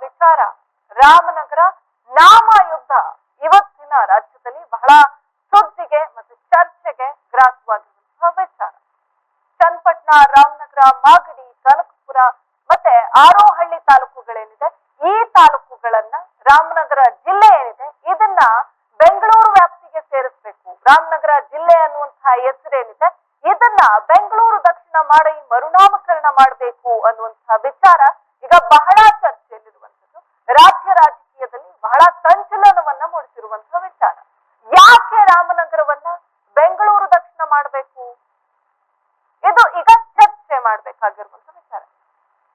ವಿಚಾರ ರಾಮನಗರ ನಾಮ ಯುದ್ಧ ಇವತ್ತಿನ ರಾಜ್ಯದಲ್ಲಿ ಬಹಳ ಸುದ್ದಿಗೆ ಮತ್ತು ಚರ್ಚೆಗೆ ಗ್ರಾಸವಾಗಿರುವಂತಹ ವಿಚಾರ. ಚನ್ನಪಟ್ಟಣ, ರಾಮನಗರ, ಮಾಗಡಿ, ಕನಕಪುರ ಮತ್ತೆ ಆರೋಹಳ್ಳಿ ತಾಲೂಕುಗಳೇನಿದೆ, ಈ ತಾಲೂಕುಗಳನ್ನ ರಾಮನಗರ ಜಿಲ್ಲೆ ಏನಿದೆ ಇದನ್ನ ಬೆಂಗಳೂರು ವ್ಯಾಪ್ತಿಗೆ ಸೇರಿಸಬೇಕು. ರಾಮನಗರ ಜಿಲ್ಲೆ ಅನ್ನುವಂತಹ ಹೆಸರೇನಿದೆ ಇದನ್ನ ಬೆಂಗಳೂರು ದಕ್ಷಿಣ ಮಾಡಿ ಮರುನಾಮಕರಣ ಮಾಡಬೇಕು ಅನ್ನುವಂತಹ ವಿಚಾರ ಈಗ ಬಹಳ ಚರ್ಚೆಯಲ್ಲಿರುವಂತದ್ದು. ರಾಜ್ಯ ರಾಜಕೀಯದಲ್ಲಿ ಬಹಳ ಸಂಚಲನವನ್ನ ಮೂಡಿಸಿರುವಂತಹ ವಿಚಾರ. ಯಾಕೆ ರಾಮನಗರವನ್ನ ಬೆಂಗಳೂರು ದಕ್ಷಿಣ ಮಾಡಬೇಕು, ಇದು ಈಗ ಚರ್ಚೆ ಮಾಡ್ಬೇಕಾಗಿರುವಂತ ವಿಚಾರ.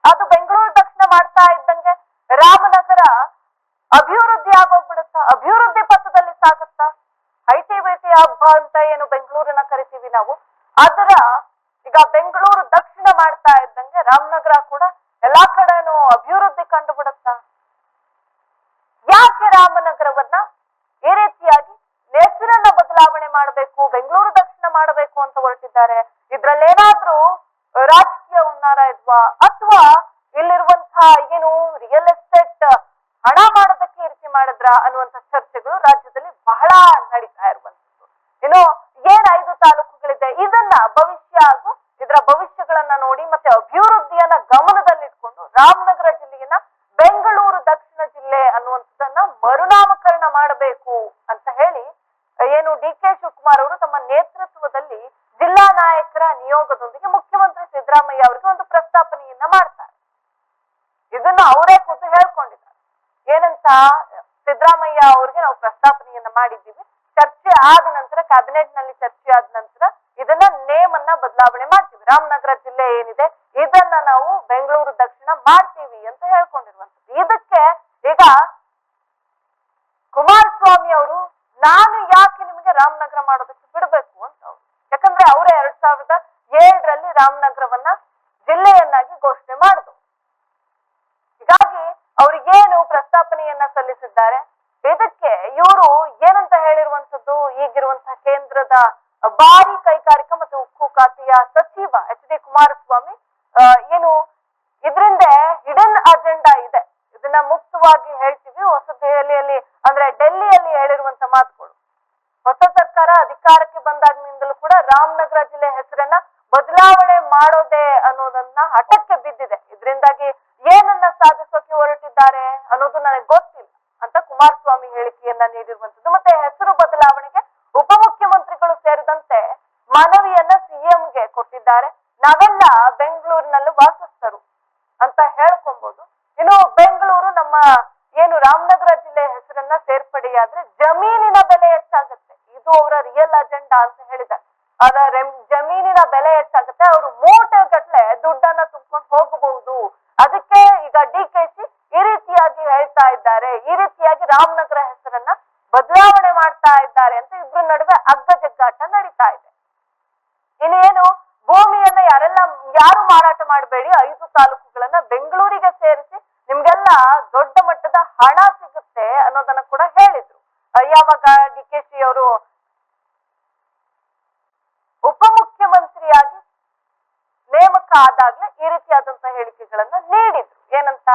ಅದು ಬೆಂಗಳೂರು ದಕ್ಷಿಣ ಮಾಡ್ತಾ ಇದ್ದಂಗೆ ರಾಮನಗರ ಅಭಿವೃದ್ಧಿ ಆಗೋಗ್ಬಿಡುತ್ತಾ, ಅಭಿವೃದ್ಧಿ ಪಥದಲ್ಲಿ ಸಾಗುತ್ತಾ? ಐಟಿ ಬಿಟಿ ಹಬ್ಬ ಅಂತ ಏನು ಬೆಂಗಳೂರನ್ನ ಕರಿತೀವಿ ನಾವು, ಅದರ ಈಗ ಬೆಂಗಳೂರು ದಕ್ಷಿಣ ಮಾಡ್ತಾ ಇದ್ದಂಗೆ ರಾಮನಗರ ಕೂಡ ಎಲ್ಲಾ ಕಡೆನೂ ಅಭಿವೃದ್ಧಿ ಕಂಡು ಬಿಡುತ್ತಾ? ಯಾಕೆ ರಾಮನಗರವನ್ನ ಈ ರೀತಿಯಾಗಿ ಹೆಸರನ್ನ ಬದಲಾವಣೆ ಮಾಡಬೇಕು, ಬೆಂಗಳೂರು ದಕ್ಷಿಣ ಮಾಡಬೇಕು ಅಂತ ಹೊರಟಿದ್ದಾರೆ? ಇದ್ರಲ್ಲೇನಾದ್ರೂ ರಾಜಕೀಯ ಹುನ್ನಾರ ಇದ್ವಾ, ಅಥವಾ ಇಲ್ಲಿರುವಂತಹ ಏನು ರಿಯಲ್ ಎಸ್ಟೇಟ್ ಹಣ ಮಾಡೋದಕ್ಕೆ ಈ ರೀತಿ ಮಾಡಿದ್ರ ಅನ್ನುವಂತ ಚರ್ಚೆಗಳು ರಾಜ್ಯದಲ್ಲಿ ಬಹಳ ನಡೀತಾ ಇರುವಂತದ್ದು. ಏನು ಏನ್ 5 ತಾಲೂಕುಗಳಿದೆ ಇದನ್ನ ಭವಿಷ್ಯ ಹಾಗೂ ಇದರ ಭವಿಷ್ಯಗಳನ್ನ ನೋಡಿ ಮತ್ತೆ ಅಭಿವೃದ್ಧಿಯನ್ನ ಗಮನದಲ್ಲಿಟ್ಕೊಂಡು ರಾಮನಗರ ಜಿಲ್ಲೆಯನ್ನ ಬೆಂಗಳೂರು ದಕ್ಷಿಣ ಜಿಲ್ಲೆ ಅನ್ನುವಂಥದ್ದನ್ನ ಮರುನಾಮಕರಣ ಮಾಡಬೇಕು ಅಂತ ಹೇಳಿ ಏನು ಡಿ.ಕೆ. ಶಿವಕುಮಾರ್ ಅವರು ತಮ್ಮ ನೇತೃತ್ವದಲ್ಲಿ ಜಿಲ್ಲಾ ನಾಯಕರ ನಿಯೋಗದೊಂದಿಗೆ ಮುಖ್ಯಮಂತ್ರಿ ಸಿದ್ದರಾಮಯ್ಯ ಅವರಿಗೆ ಒಂದು ಪ್ರಸ್ತಾಪನೆಯನ್ನ ಮಾಡ್ತಾರೆ. ಇದನ್ನ ಅವರೇ ಖುದ್ದು ಹೇಳ್ಕೊಂಡಿದ್ದಾರೆ. ಏನಂತ, ಸಿದ್ದರಾಮಯ್ಯ ಅವ್ರಿಗೆ ನಾವು ಪ್ರಸ್ತಾಪನೆಯನ್ನ ಮಾಡಿದ್ದೀವಿ, ಚರ್ಚೆ ಆದ ನಂತರ ಕ್ಯಾಬಿನೆಟ್ ನಲ್ಲಿ ಚರ್ಚೆ ಆದ ನಂತರ ಇದನ್ನ ನೇಮ್ ಅನ್ನ ಬದಲಾವಣೆ ಮಾಡ್ತೀವಿ, ರಾಮನಗರ ಜಿಲ್ಲೆ ಏನಿದೆ ಇದನ್ನ ನಾವು ಬೆಂಗಳೂರು ದಕ್ಷಿಣ ಮಾಡ್ತೀವಿ ಅಂತ ಹೇಳ್ಕೊಂಡಿರುವಂತದ್ದು. ಇದಕ್ಕೆ ಈಗ ಕುಮಾರಸ್ವಾಮಿ ಅವರು ನಾನು ಯಾಕೆ ನಿಮಗೆ ರಾಮನಗರ ಮಾಡೋದಕ್ಕೆ ಬಿಡಬೇಕು ಅಂತ ಅವರು, ಯಾಕಂದ್ರೆ ಅವರೇ 2007ರಲ್ಲಿ ರಾಮನಗರವನ್ನ ಜಿಲ್ಲೆಯನ್ನಾಗಿ ಘೋಷಣೆ ಮಾಡಿದ್ರು. ಹೀಗಾಗಿ ಅವ್ರಿಗೇನು ಪ್ರಸ್ತಾಪನೆಯನ್ನ ಸಲ್ಲಿಸಿದ್ದಾರೆ, ಇದಕ್ಕೆ ಇವರು ಏನಂತ ಹೇಳಿರುವಂತದ್ದು, ಈಗಿರುವಂತಹ ಕೇಂದ್ರದ ಭಾರಿ ಕೈಗಾರಿಕಾ ಮತ್ತು ಉಕ್ಕು ಖಾತೆಯ ಸಚಿವ ಎಚ್.ಡಿ. ಕುಮಾರಸ್ವಾಮಿ ಏನು ಇದರಿಂದ ಹಿಡನ್ ಅಜೆಂಡಾ ಇದೆ, ಇದನ್ನ ಮುಕ್ತವಾಗಿ ಹೇಳ್ತೀವಿ, ಹೊಸ ದೆಹಲಿಯಲ್ಲಿ ಅಂದ್ರೆ ಡೆಲ್ಲಿಯಲ್ಲಿ ಹೇಳಿರುವಂತ ಮಾತುಗಳು. ಹೊಸ ಸರ್ಕಾರ ಅಧಿಕಾರಕ್ಕೆ ಬಂದಾಗಿನಿಂದಲೂ ಕೂಡ ರಾಮನಗರ ಜಿಲ್ಲೆ ಹೆಸರನ್ನ ಬದಲಾವಣೆ ಮಾಡೋದೇ ಅನ್ನೋದನ್ನ ಹಠಕ್ಕೆ ಬಿದ್ದಿದೆ. ಇದರಿಂದಾಗಿ ಏನನ್ನ ಸಾಧಿಸೋಕೆ ಹೊರಟಿದ್ದಾರೆ ಅನ್ನೋದು ನನಗೆ ಗೊತ್ತಿಲ್ಲ ಅಂತ ಕುಮಾರಸ್ವಾಮಿ ಹೇಳಿಕೆಯನ್ನ ನೀಡಿರುವಂತದ್ದು. ಮತ್ತೆ ಹೆಸರು ಬದಲಾವಣೆಗೆ ಉಪಮುಖ್ಯಮಂತ್ರಿಗಳು ಸೇರಿದಂತೆ ಮನವಿಯನ್ನ ಸಿಎಂಗೆ ಕೊಟ್ಟಿದ್ದಾರೆ. ನಾವೆಲ್ಲ ಬೆಂಗಳೂರಿನಲ್ಲಿ ವಾಸಿಸ್ತರು ಅಂತ ಹೇಳ್ಕೊಬಹುದು. ಇನ್ನು ಬೆಂಗಳೂರು ನಮ್ಮ ಏನು ರಾಮನಗರ ಜಿಲ್ಲೆ ಹೆಸರನ್ನ ಸೇರ್ಪಡೆಯಾದ್ರೆ ಜಮೀನಿನ ಬೆಲೆ ಹೆಚ್ಚಾಗುತ್ತೆ, ಇದು ಅವರ ರಿಯಲ್ ಅಜೆಂಡಾ ಅಂತ ಹೇಳಿದ್ದಾರೆ. ಅದರ ಜಮೀನಿನ ಬೆಲೆ ಹೆಚ್ಚಾಗುತ್ತೆ, ಅವರು ಮೂಟೆ ಗಟ್ಟಲೆ ದುಡ್ಡನ್ನ ತುಂಬಿಕೊಂಡು ಹೋಗಬಹುದು. ಅದಕ್ಕೆ ಈಗ ಡಿ.ಕೆ.ಶಿ ಈ ರೀತಿಯಾಗಿ ಹೇಳ್ತಾ ಇದ್ದಾರೆ, ಈ ರೀತಿಯಾಗಿ ರಾಮನಗರ ಹೆಸರನ್ನ ಬದಲಾವಣೆ ಮಾಡ್ತಾ ಇದ್ದಾರೆ ಅಂತ ಇಬ್ರು ನಡುವೆ ಅಗ್ಗ ಜಗ್ಗಾಟ ನಡೀತಾ ಇದೆ. ಇನ್ನೇನು ಭೂಮಿಯನ್ನ ಯಾರು ಮಾರಾಟ ಮಾಡಬೇಡಿ, 5 ತಾಲೂಕುಗಳನ್ನ ಬೆಂಗಳೂರಿಗೆ ಸೇರಿಸಿ ನಿಮ್ಗೆಲ್ಲ ದೊಡ್ಡ ಮಟ್ಟದ ಹಣ ಸಿಗುತ್ತೆ ಅನ್ನೋದನ್ನ ಕೂಡ ಹೇಳಿದ್ರು. ಯಾವಾಗ ಡಿ.ಕೆ.ಶಿ ಅವರು ಉಪಮುಖ್ಯಮಂತ್ರಿಯಾಗಿ ನೇಮಕ ಆದಾಗ್ಲೇ ಈ ರೀತಿಯಾದಂತಹ ಹೇಳಿಕೆಗಳನ್ನ ನೀಡಿದ್ರು. ಏನಂತ,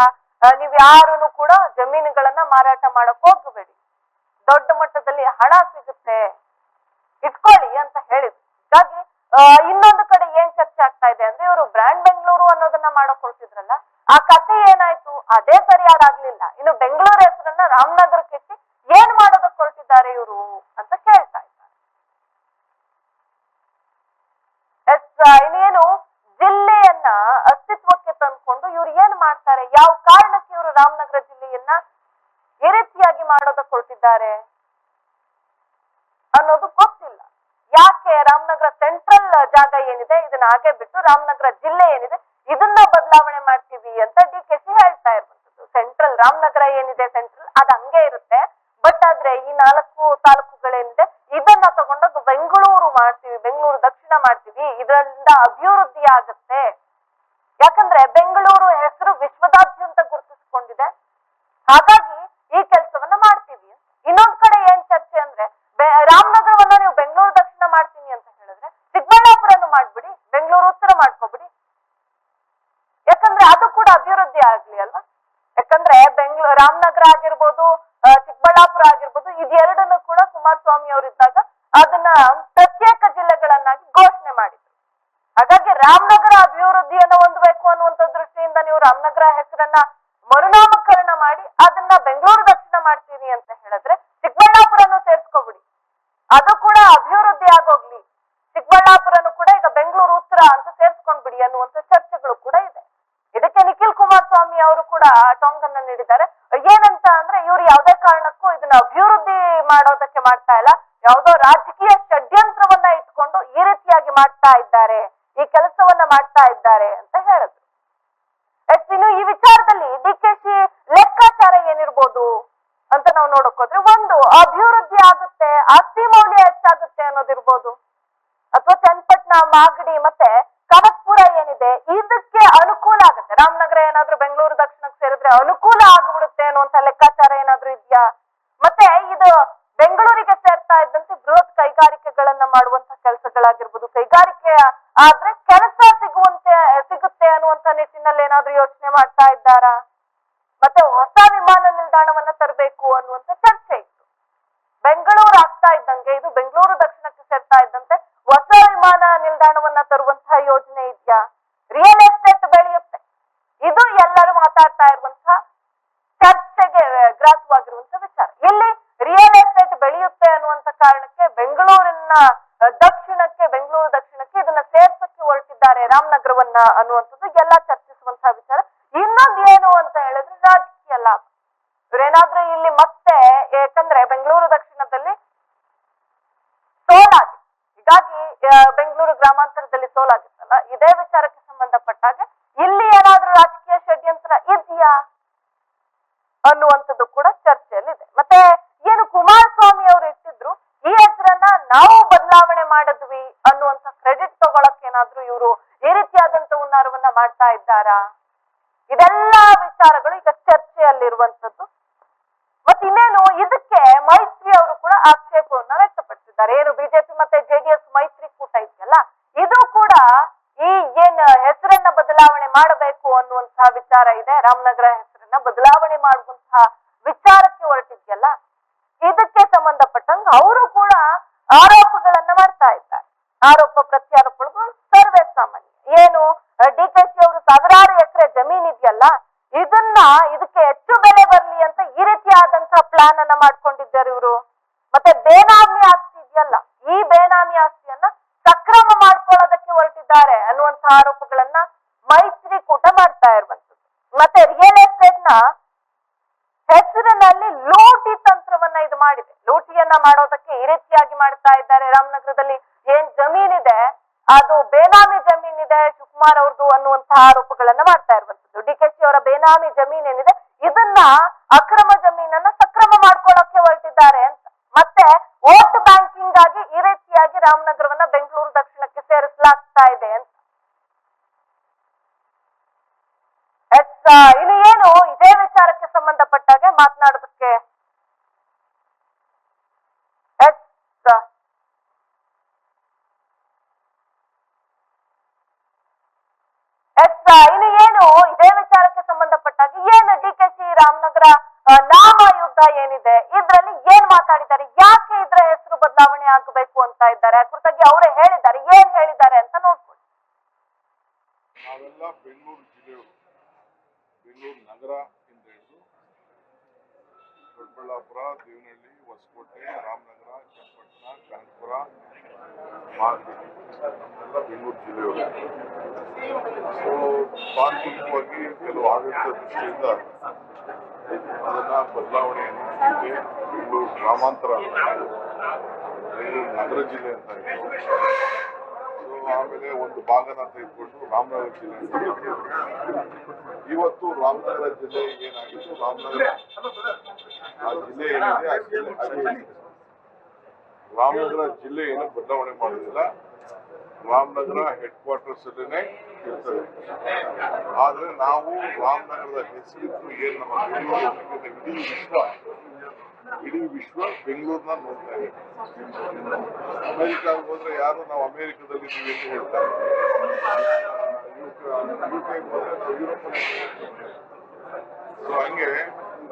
ನೀವ್ ಯಾರನ್ನು ಕೂಡ ಜಮೀನುಗಳನ್ನ ಮಾರಾಟ ಮಾಡಕ್ ಹೋಗಬೇಡಿ, ದೊಡ್ಡ ಮಟ್ಟದಲ್ಲಿ ಹಣ ಸಿಗುತ್ತೆ ಇಟ್ಕೊಳ್ಳಿ ಅಂತ ಹೇಳಿದ್ರು. ಹೀಗಾಗಿ ಇನ್ನೊಂದು ಕಡೆ ಏನ್ ಚರ್ಚೆ ಆಗ್ತಾ ಇದೆ ಅಂದ್ರೆ, ಇವರು ಬ್ರ್ಯಾಂಡ್ ಬೆಂಗಳೂರು ಅನ್ನೋದನ್ನ ಮಾಡಕ್ ಹೊರಟಿದ್ರಲ್ಲ, ಆ ಕಥೆ ಏನಾಯ್ತು, ಅದೇ ಸರಿಯಾದಾಗ್ಲಿಲ್ಲ. ಇನ್ನು ಬೆಂಗಳೂರು ಹೆಸರನ್ನ ರಾಮನಗರಕ್ಕೆ ಇಟ್ಟು ಏನ್ ಮಾಡೋದಕ್ಕೆ ಹೊರಟಿದ್ದಾರೆ ಇವರು ಅಂತ ಕೇಳ್ತಾ ಇದ್ದಾರೆ. ಇನ್ನೇನು ಜಿಲ್ಲೆಯನ್ನ ಅಸ್ತಿತ್ವಕ್ಕೆ ತಂದ್ಕೊಂಡು ಇವ್ರು ಏನ್ ಮಾಡ್ತಾರೆ, ಯಾವ ಕಾರಣಕ್ಕೆ ಇವರು ರಾಮನಗರ ಜಿಲ್ಲೆಯನ್ನ ಈ ರೀತಿಯಾಗಿ ಮಾಡೋದಕ್ಕೆ ಹೊರಟಿದ್ದಾರೆ ಅನ್ನೋದು ಗೊತ್ತಿಲ್ಲ. ಯಾಕೆ ರಾಮನಗರ ಸೆಂಟ್ರಲ್ ಜಾಗ ಏನಿದೆ ಇದನ್ನ ಹಾಗೆ ಬಿಟ್ಟು ರಾಮನಗರ ಜಿಲ್ಲೆ ಏನಿದೆ ಇದನ್ನ ಬದಲಾವಣೆ ಮಾಡ್ತೀವಿ ಅಂತ ಡಿ.ಕೆ.ಶಿ ಹೇಳ್ತಾ ಇರುವಂತದ್ದು. ಸೆಂಟ್ರಲ್ ರಾಮನಗರ ಏನಿದೆ ಸೆಂಟ್ರಲ್ ಅದು ಹಂಗೆ ಇರುತ್ತೆ, ಬಟ್ ಆದ್ರೆ ಈ 4 ತಾಲೂಕುಗಳೇನಿದೆ ಇದನ್ನ ತಗೊಂಡೋಗಿ ಬೆಂಗಳೂರು ಮಾಡ್ತೀವಿ, ಬೆಂಗಳೂರು ದಕ್ಷಿಣ ಮಾಡ್ತೀವಿ, ಇದರಿಂದ ಅಭಿವೃದ್ಧಿ ಆಗುತ್ತೆ. ಯಾಕಂದ್ರೆ ಬೆಂಗಳೂರು ಹೆಸರು ವಿಶ್ವದಾದ್ಯಂತ ಗುರುತಿಸಿಕೊಂಡಿದೆ, ಹಾಗಾಗಿ ಈ ಕೆಲಸವನ್ನ ಮಾಡ್ತೀವಿ. ಇನ್ನೊಂದ್ ಕಡೆ ಏನ್ ಚರ್ಚೆ ಅಂದ್ರೆ, ರಾಮನಗರವನ್ನ ನೀವು ಬೆಂಗಳೂರು ದಕ್ಷಿಣ ಮಾಡ್ತೀನಿ ಅಂತ ಹೇಳಿದ್ರೆ ಚಿಕ್ಕಬಳ್ಳಾಪುರನು ಮಾಡ್ಬಿಡಿ, ಬೆಂಗಳೂರು ಉತ್ತರ ಮಾಡ್ಕೊಬಿಡಿ, ಯಾಕಂದ್ರೆ ಅದು ಕೂಡ ಅಭಿವೃದ್ಧಿ ಆಗ್ಲಿ ಅಲ್ವಾ. ಯಾಕಂದ್ರೆ ರಾಮನಗರ ಆಗಿರ್ಬೋದು, ಚಿಕ್ಕಬಳ್ಳಾಪುರ ಆಗಿರ್ಬೋದು, ಇದೆರಡನ್ನು ಕೂಡ ಕುಮಾರಸ್ವಾಮಿ ಅವರಿದ್ದಾಗ ಅದನ್ನ ಪ್ರತ್ಯೇಕ ಜಿಲ್ಲೆಗಳನ್ನಾಗಿ ಘೋಷಣೆ ಮಾಡಿದ್ರು. ಹಾಗಾಗಿ ರಾಮನಗರ ಅಭಿವೃದ್ಧಿಯನ್ನು ಹೊಂದಬೇಕು ಅನ್ನುವಂತ ದೃಷ್ಟಿಯಿಂದ ನೀವು ರಾಮನಗರ ಹೆಸರನ್ನ ಮರುನಾಮಕರಣ ಮಾಡಿ ಅದನ್ನ ಬೆಂಗಳೂರು ದಕ್ಷಿಣ ಮಾಡ್ತೀರಿ ಅಂತ ಹೇಳಿದ್ರೆ ಚಿಕ್ಕಬಳ್ಳಾಪುರನು ಸೇರ್ಸ್ಕೊಬಿಡಿ, ಅದು ಕೂಡ ಅಭಿವೃದ್ಧಿ ಆಗೋಗ್ಲಿ. ಚಿಕ್ಕಬಳ್ಳಾಪುರನು ಕೂಡ ಈಗ ಬೆಂಗಳೂರು ಉತ್ತರ ಅಂತ ಸೇರ್ಸ್ಕೊಂಡ್ಬಿಡಿ ಅನ್ನುವಂತ ಚರ್ಚೆಗಳು ಕೂಡ ಇದೆ. ಇದಕ್ಕೆ ನಿಖಿಲ್ ಕುಮಾರಸ್ವಾಮಿ ಅವರು ಕೂಡ ಟಾಂಗ್ ಅನ್ನ ನೀಡಿದ್ದಾರೆ. ಏನಂತ ಅಂದ್ರೆ ಇವ್ರು ಯಾವುದೇ ಕಾರಣಕ್ಕೂ ಇದನ್ನ ಅಭಿವೃದ್ಧಿ ಮಾಡೋದಕ್ಕೆ ಮಾಡ್ತಾ ಇಲ್ಲ, ಯಾವುದೋ ರಾಜಕೀಯ ಷಡ್ಯಂತ್ರವನ್ನ ಇಟ್ಕೊಂಡು ಈ ರೀತಿಯಾಗಿ ಮಾಡ್ತಾ ಇದ್ದಾರೆ, ಈ ಕೆಲಸವನ್ನ ಮಾಡ್ತಾ ಇದ್ದಾರೆ ಅಂತ ಹೇಳಿದ್ರು. ಇನ್ನು ಈ ವಿಚಾರದಲ್ಲಿ ಡಿಕೆಶಿ ಲೆಕ್ಕಾಚಾರ ಏನಿರ್ಬೋದು ಅಂತ ನಾವು ನೋಡಕ್ ಹೋದ್ರೆ, ಒಂದು ಅಭಿವೃದ್ಧಿ ಆಗುತ್ತೆ, ಆಸ್ತಿ ಮೌಲ್ಯ ಹೆಚ್ಚಾಗುತ್ತೆ ಅನ್ನೋದಿರ್ಬೋದು, ಅಥವಾ ಚನ್ನಪಟ್ಟಣ, ಮಾಗಡಿ ಮತ್ತೆ ಕನಕಪುರ ಏನಿದೆ ಇದಕ್ಕೆ ಅನುಕೂಲ ಆಗುತ್ತೆ. ರಾಮನಗರ ಏನಾದ್ರೂ ಬೆಂಗಳೂರು ದಕ್ಷಿಣಕ್ಕೆ ಸೇರಿದ್ರೆ ಅನುಕೂಲ ಆಗ್ಬಿಡುತ್ತೆ ಅನ್ನುವಂತ ಲೆಕ್ಕಾಚಾರ ಏನಾದ್ರೂ ಇದೆಯಾ? ಮತ್ತೆ ಇದು ಬೆಂಗಳೂರಿಗೆ ಸೇರ್ತಾ ಇದ್ದಂತೆ ಬೃಹತ್ ಕೈಗಾರಿಕೆಗಳನ್ನ ಮಾಡುವಂತ ಕೆಲಸಗಳಾಗಿರ್ಬೋದು, ಕೈಗಾರಿಕೆ ಆದ್ರೆ ಕೆಲಸ ಸಿಗುತ್ತೆ ಅನ್ನುವಂತ ನಿಟ್ಟಿನಲ್ಲಿ ಏನಾದ್ರೂ ಯೋಚನೆ ಮಾಡ್ತಾ ಇದ್ದಾರಾ? ಮತ್ತೆ ಹೊಸ ವಿಮಾನ ನಿಲ್ದಾಣವನ್ನ ತರಬೇಕು ಅನ್ನುವಂತ ಚರ್ಚೆ ಇತ್ತು. ಬೆಂಗಳೂರು ಆಗ್ತಾ ಇದ್ದಂಗೆ ಇದು ಬೆಂಗಳೂರು ದಕ್ಷಿಣಕ್ಕೆ ಸೇರ್ತಾ ಇದ್ದಂತೆ ಹೊಸ ವಿಮಾನ ನಿಲ್ದಾಣವನ್ನ ತರುವಂತಹ ಯೋಜನೆ ಇದೆಯಾ? ರಿಯಲ್ ಎಸ್ಟೇಟ್ ಬೆಳೆಯುತ್ತೆ, ಇದು ಎಲ್ಲರೂ ಮಾತಾಡ್ತಾ ಇರುವಂತಹ ಚರ್ಚೆಗೆ ಗ್ರಾಸವಾಗಿರುವಂತ ವಿಚಾರ. ಇಲ್ಲಿ ರಿಯಲ್ ಎಸ್ಟೇಟ್ ಬೆಳೆಯುತ್ತೆ ಅನ್ನುವಂತ ಕಾರಣಕ್ಕೆ ಬೆಂಗಳೂರು ದಕ್ಷಿಣಕ್ಕೆ ಇದನ್ನ ಸೇರ್ಸಕ್ಕೆ ಹೊರಟಿದ್ದಾರೆ ರಾಮನಗರವನ್ನ ಅನ್ನುವಂಥದ್ದು ಎಲ್ಲ ಚರ್ಚಿಸುವಂತಹ ವಿಚಾರ. ಇನ್ನೊಂದು ಏನು ಅಂತ ಹೇಳಿದ್ರೆ ರಾಜಕೀಯ ಲಾಭ. ಇವ್ರೇನಾದ್ರೂ ಇಲ್ಲಿ ಮತ್ತೆ, ಯಾಕಂದ್ರೆ ಬೆಂಗಳೂರು ದಕ್ಷಿಣದಲ್ಲಿ ಸೋಲಾಗಿದೆ, ಹೀಗಾಗಿ ಬೆಂಗಳೂರು ಗ್ರಾಮಾಂತರದಲ್ಲಿ ಸೋಲಾಗಿತ್ತಲ್ಲ, ಇದೇ ವಿಚಾರಕ್ಕೆ ಸಂಬಂಧಪಟ್ಟಾಗ ಇಲ್ಲಿ ಏನಾದ್ರೂ ರಾಜಕೀಯ ಷಡ್ಯಂತ್ರ ಇದೆಯಾ ಅನ್ನುವಂಥದ್ದು ಕೂಡ ಚರ್ಚೆಯಲ್ಲಿದೆ. ಮತ್ತೆ ಏನು ಕುಮಾರಸ್ವಾಮಿ ಅವರು ಇಟ್ಟಿದ್ರು ಈ ಹೆಸರನ್ನ ನಾವು ಬದಲಾವಣೆ ಮಾಡಿದ್ವಿ ಅನ್ನುವಂತ ಕ್ರೆಡಿಟ್ ತಗೊಳಕ್ ಏನಾದ್ರೂ ಇವರು ಈ ರೀತಿಯಾದಂತ ಹುನ್ನಾರವನ್ನ ಮಾಡ್ತಾ ಇದ್ದಾರಾ? ಇದೆಲ್ಲ ವಿಚಾರಗಳು ಈಗ ಚರ್ಚೆಯಲ್ಲಿರುವಂತದ್ದು. ಮತ್ತೆ ಇನ್ನೇನು, ಇದಕ್ಕೆ ಮೈತ್ರಿ ಅವರು ಕೂಡ ಆಕ್ಷೇಪವನ್ನ ವ್ಯಕ್ತಪಡಿಸಿದ್ದಾರೆ. ಏನು ಬಿಜೆಪಿ ಮತ್ತೆ ಜೆಡಿಎಸ್ ಮೈತ್ರಿಕೂಟ ಇದೆಯಲ್ಲ, ಇದು ಕೂಡ ಈ ಏನ್ ಹೆಸರನ್ನ ಬದಲಾವಣೆ ಮಾಡಬೇಕು ಅನ್ನುವಂತಹ ವಿಚಾರ ಇದೆ, ರಾಮನಗರ ಹೆಸರನ್ನ ಬದಲಾವಣೆ ಮಾಡುವಂತಹ ವಿಚಾರಕ್ಕೆ ಹೊರಟಿದ್ಯಲ್ಲ, ಇದಕ್ಕೆ ಸಂಬಂಧಪಟ್ಟಂಗ ಅವರು ಕೂಡ ಆರೋಪಗಳನ್ನ ಮಾಡ್ತಾ ಇದ್ದಾರೆ. ಆರೋಪ ಪ್ರತ್ಯಾರೋಪಗಳು ಸರ್ವೇ ಸಾಮಾನ್ಯ. ಏನು, ಡಿಕೆಶಿ ಅವರು ಸಾವಿರಾರು ಎಕರೆ ಜಮೀನ್ ಇದೆಯಲ್ಲ, ಇದಕ್ಕೆ ಹೆಚ್ಚು ಬೆಲೆ ಬರ್ಲಿ ಅಂತ ಈ ರೀತಿಯಾದಂತಹ ಪ್ಲಾನ್ ಅನ್ನ ಮಾಡ್ಕೊಂಡಿದ್ದಾರೆ ಇವರು. ಮತ್ತೆ ಬೇನಾಮಿ ಆಸ್ತಿ ಇದೆಯಲ್ಲ, ಈ ಬೇನಾಮಿ ಆಸ್ತಿಯನ್ನ ಸಕ್ರಮ ಮಾಡ್ಕೊಳ್ಳೋದಕ್ಕೆ ಹೊರಟಿದ್ದಾರೆ ಅನ್ನುವಂತಹ ಆರೋಪಗಳನ್ನ ಮೈತ್ರಿಕೂಟ ಮಾಡ್ತಾ ಇರುವಂತದ್ದು. ಮತ್ತೆ ರಿಯಲ್ ಎಸ್ಟೇಟ್ ನ ಹೆಸರಿನಲ್ಲಿ ಲೂಟಿ ತಂತ್ರವನ್ನ ಇದು ಮಾಡಿದೆ. ಲೂಟಿಯನ್ನ ಮಾಡೋದಕ್ಕೆ ಈ ರೀತಿಯಾಗಿ ಮಾಡ್ತಾ ಇದ್ದಾರೆ. ರಾಮನಗರದಲ್ಲಿ ಏನ್ ಜಮೀನಿದೆ ಅದು ಬೇನಾಮಿ ಜಮೀನಿದೆ ಶಿವಕುಮಾರ್ ಅವ್ರದ್ದು ಅನ್ನುವಂತಹ ಆರೋಪಗಳನ್ನ ಮಾಡ್ತಾ ಇರುವಂತದ್ದು. ಡಿಕೆಶಿ ಅವರ ಬೇನಾಮಿ ಜಮೀನ್ ಏನಿದೆ ಇದನ್ನ ಅಕ್ರಮ ಜಮೀನನ್ನ ಸಕ್ರಮ ಮಾಡ್ಕೊಳ್ಳೋಕೆ ಹೊರಟಿದ್ದಾರೆ ಅಂತ. ಮತ್ತೆ ವೋಟ್ ಬ್ಯಾಂಕಿಂಗ್ ಆಗಿ ಈ ರೀತಿಯಾಗಿ ರಾಮನಗರವನ್ನ ಬೆಂಗಳೂರು ದಕ್ಷಿಣಕ್ಕೆ ಸೇರಿಸಲಾಗ್ತಾ ಇದೆ ಅಂತ. ಇನ್ನು ಏನು, ಇದೇ ವಿಚಾರಕ್ಕೆ ಸಂಬಂಧಪಟ್ಟಾಗೆ ಮಾತನಾಡೋದಕ್ಕೆ ಇನ್ನು ಏನು, ಇದೇ ವಿಚಾರಕ್ಕೆ ಸಂಬಂಧಪಟ್ಟಾಗ ಏನು ಡಿಕೆಶಿ ರಾಮನಗರ ನಾಮ ಯುದ್ಧ ಏನಿದೆ ಇದ್ರಲ್ಲಿ ಏನ್ ಮಾತಾಡಿದ್ದಾರೆ, ಯಾಕೆ ಇದ್ರ ಹೆಸರು ಬದಲಾವಣೆ ಆಗಬೇಕು ಅಂತ ಇದ್ದಾರೆ, ಕುರಿತಾಗಿ ಅವರೇ ಹೇಳಿದ್ದಾರೆ. ಏನ್ ಹೇಳಿದ್ದಾರೆ ಅಂತ ನೋಡ್ಕೊಳ್ಳಿ. ನಾವೆಲ್ಲ ಬೆಂಗಳೂರು ಜಿಲ್ಲೆಯವರು, ಬೆಂಗಳೂರು ನಗರ ಇಂದ ಹಿಡಿದು ದೊಡ್ಡಬಳ್ಳಾಪುರ, ದೇವನಹಳ್ಳಿ, ಹೊಸಕೋಟೆ, ರಾಮನಗರ, ಚನ್ನಪಟ್ಟಣ, ಕನಕಪುರ, ಮಾಗಡಿ ನಮ್ಮೆಲ್ಲ ಬೆಂಗಳೂರು ಜಿಲ್ಲೆಯವರು. ಸೊ ತಾಂತ್ರಿಕವಾಗಿ ಕೆಲವು ಆಡಳಿತ ದೃಷ್ಟಿಯಿಂದ ಅದನ್ನ ಬದಲಾವಣೆಯನ್ನು ಬೆಂಗಳೂರು ಗ್ರಾಮಾಂತರ, ಬೆಂಗಳೂರು ನಗರ ಜಿಲ್ಲೆ ಅಂತ ಇತ್ತು. ಸೊ ಆಮೇಲೆ ಒಂದು ಭಾಗನ ತೆಗೆದುಕೊಂಡು ರಾಮನಗರ ಜಿಲ್ಲೆ ಅಂತ. ಇವತ್ತು ರಾಮನಗರ ಜಿಲ್ಲೆ ಏನಾಗಿತ್ತು, ರಾಮನಗರ ಆ ಜಿಲ್ಲೆ ಏನಿದೆ ಆ ಜಿಲ್ಲೆ ಅದೇ ರಾಮನಗರ ಜಿಲ್ಲೆ ಏನು ಬದಲಾವಣೆ ಮಾಡೋದಿಲ್ಲ. ರಾಮನಗರ ಹೆಡ್ ಕ್ವಾರ್ಟರ್ಸ್ ಅಲ್ಲೇನೆ ಇರ್ತದೆ. ಆದ್ರೆ ನಾವು ರಾಮನಗರದ ಹೆಸರಿದ್ದು ಏನ್ ನಮ್ಮ ಬೆಂಗಳೂರು, ಇಡೀ ವಿಶ್ವ ಬೆಂಗಳೂರನ್ನ ನೋಡ್ತಾ ಇದೆ. ಅಮೆರಿಕಾಗೆ ಹೋದ್ರೆ ಯಾರು ನಾವು ಅಮೆರಿಕದಲ್ಲಿ ಇದ್ದೀವಿ ಅಂತ ಹೇಳ್ತಾರೆ, ಯುಕೆ ಹೋದ್ರೆ ನಾವು ಯುರೋಪ್. ಸೊ ಹಂಗೆ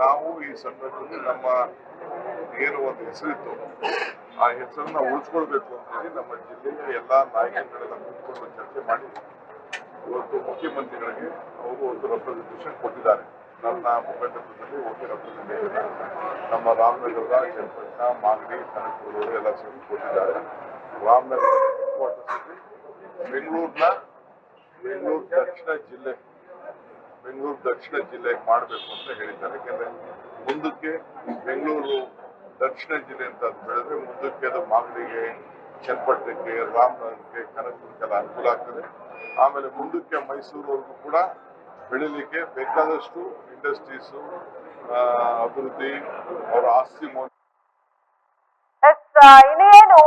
ನಾವು ಈ ಸಂದರ್ಭದಲ್ಲಿ ನಮ್ಮ ಏನು ಒಂದು ಹೆಸರಿತ್ತು ಆ ಹೆಸರನ್ನ ಉಳಿಸ್ಕೊಳ್ಬೇಕು ಅಂತ ಹೇಳಿ ನಮ್ಮ ಜಿಲ್ಲೆಯ ಎಲ್ಲಾ ನಾಯಕರುಗಳೆಲ್ಲ ಕೂತ್ಕೊಂಡು ಚರ್ಚೆ ಮಾಡಿ ಇವತ್ತು ಮುಖ್ಯಮಂತ್ರಿಗಳಿಗೆ ಅವರು ಒಂದು ರೆಪ್ರೆಸೆಂಟೇಷನ್ ಕೊಟ್ಟಿದ್ದಾರೆ. ನನ್ನ ಮುಖಂಡತ್ವದಲ್ಲಿ ಹೋಗಿ ರೆಪ್ರೆಸೆಂಟೇಷನ್ ನಮ್ಮ ರಾಮನಗರದ ಚನ್ನಪಟ್ಟಣ ಮಾಗಡಿ ಕನಕಪುರ ಎಲ್ಲ ಸೇರಿ ಕೊಟ್ಟಿದ್ದಾರೆ. ರಾಮನಗರದ ಹೆಡ್ ಕ್ವಾರ್ಟರ್ಸ್ ಬೆಂಗಳೂರು ದಕ್ಷಿಣ ಜಿಲ್ಲೆ ಮಾಡಬೇಕು ಅಂತ ಹೇಳಿದ್ದಾರೆ. ಯಾಕಂದ್ರೆ ಮುಂದಕ್ಕೆ ಬೆಂಗಳೂರು ದಕ್ಷಿಣ ಜಿಲ್ಲೆ ಅಂತ ಬೆಳೆದ್ರೆ ಮುಂದಕ್ಕೆ ಅದು ಮಾಗಡಿಗೆ, ಚನ್ನಪಟ್ಟಣಕ್ಕೆ, ರಾಮನಗರಕ್ಕೆ, ಕನಕಪುರಕ್ಕೆಲ್ಲ ಅನುಕೂಲ ಆಗ್ತದೆ. ಆಮೇಲೆ ಮುಂದಕ್ಕೆ ಮೈಸೂರುವರೆಗೂ ಕೂಡ ಬೆಳಿಲಿಕ್ಕೆ ಬೇಕಾದಷ್ಟು ಇಂಡಸ್ಟ್ರೀಸು ಅಭಿವೃದ್ಧಿ ಅವರ ಆಸ್ತಿ ಇನ್ನೇನು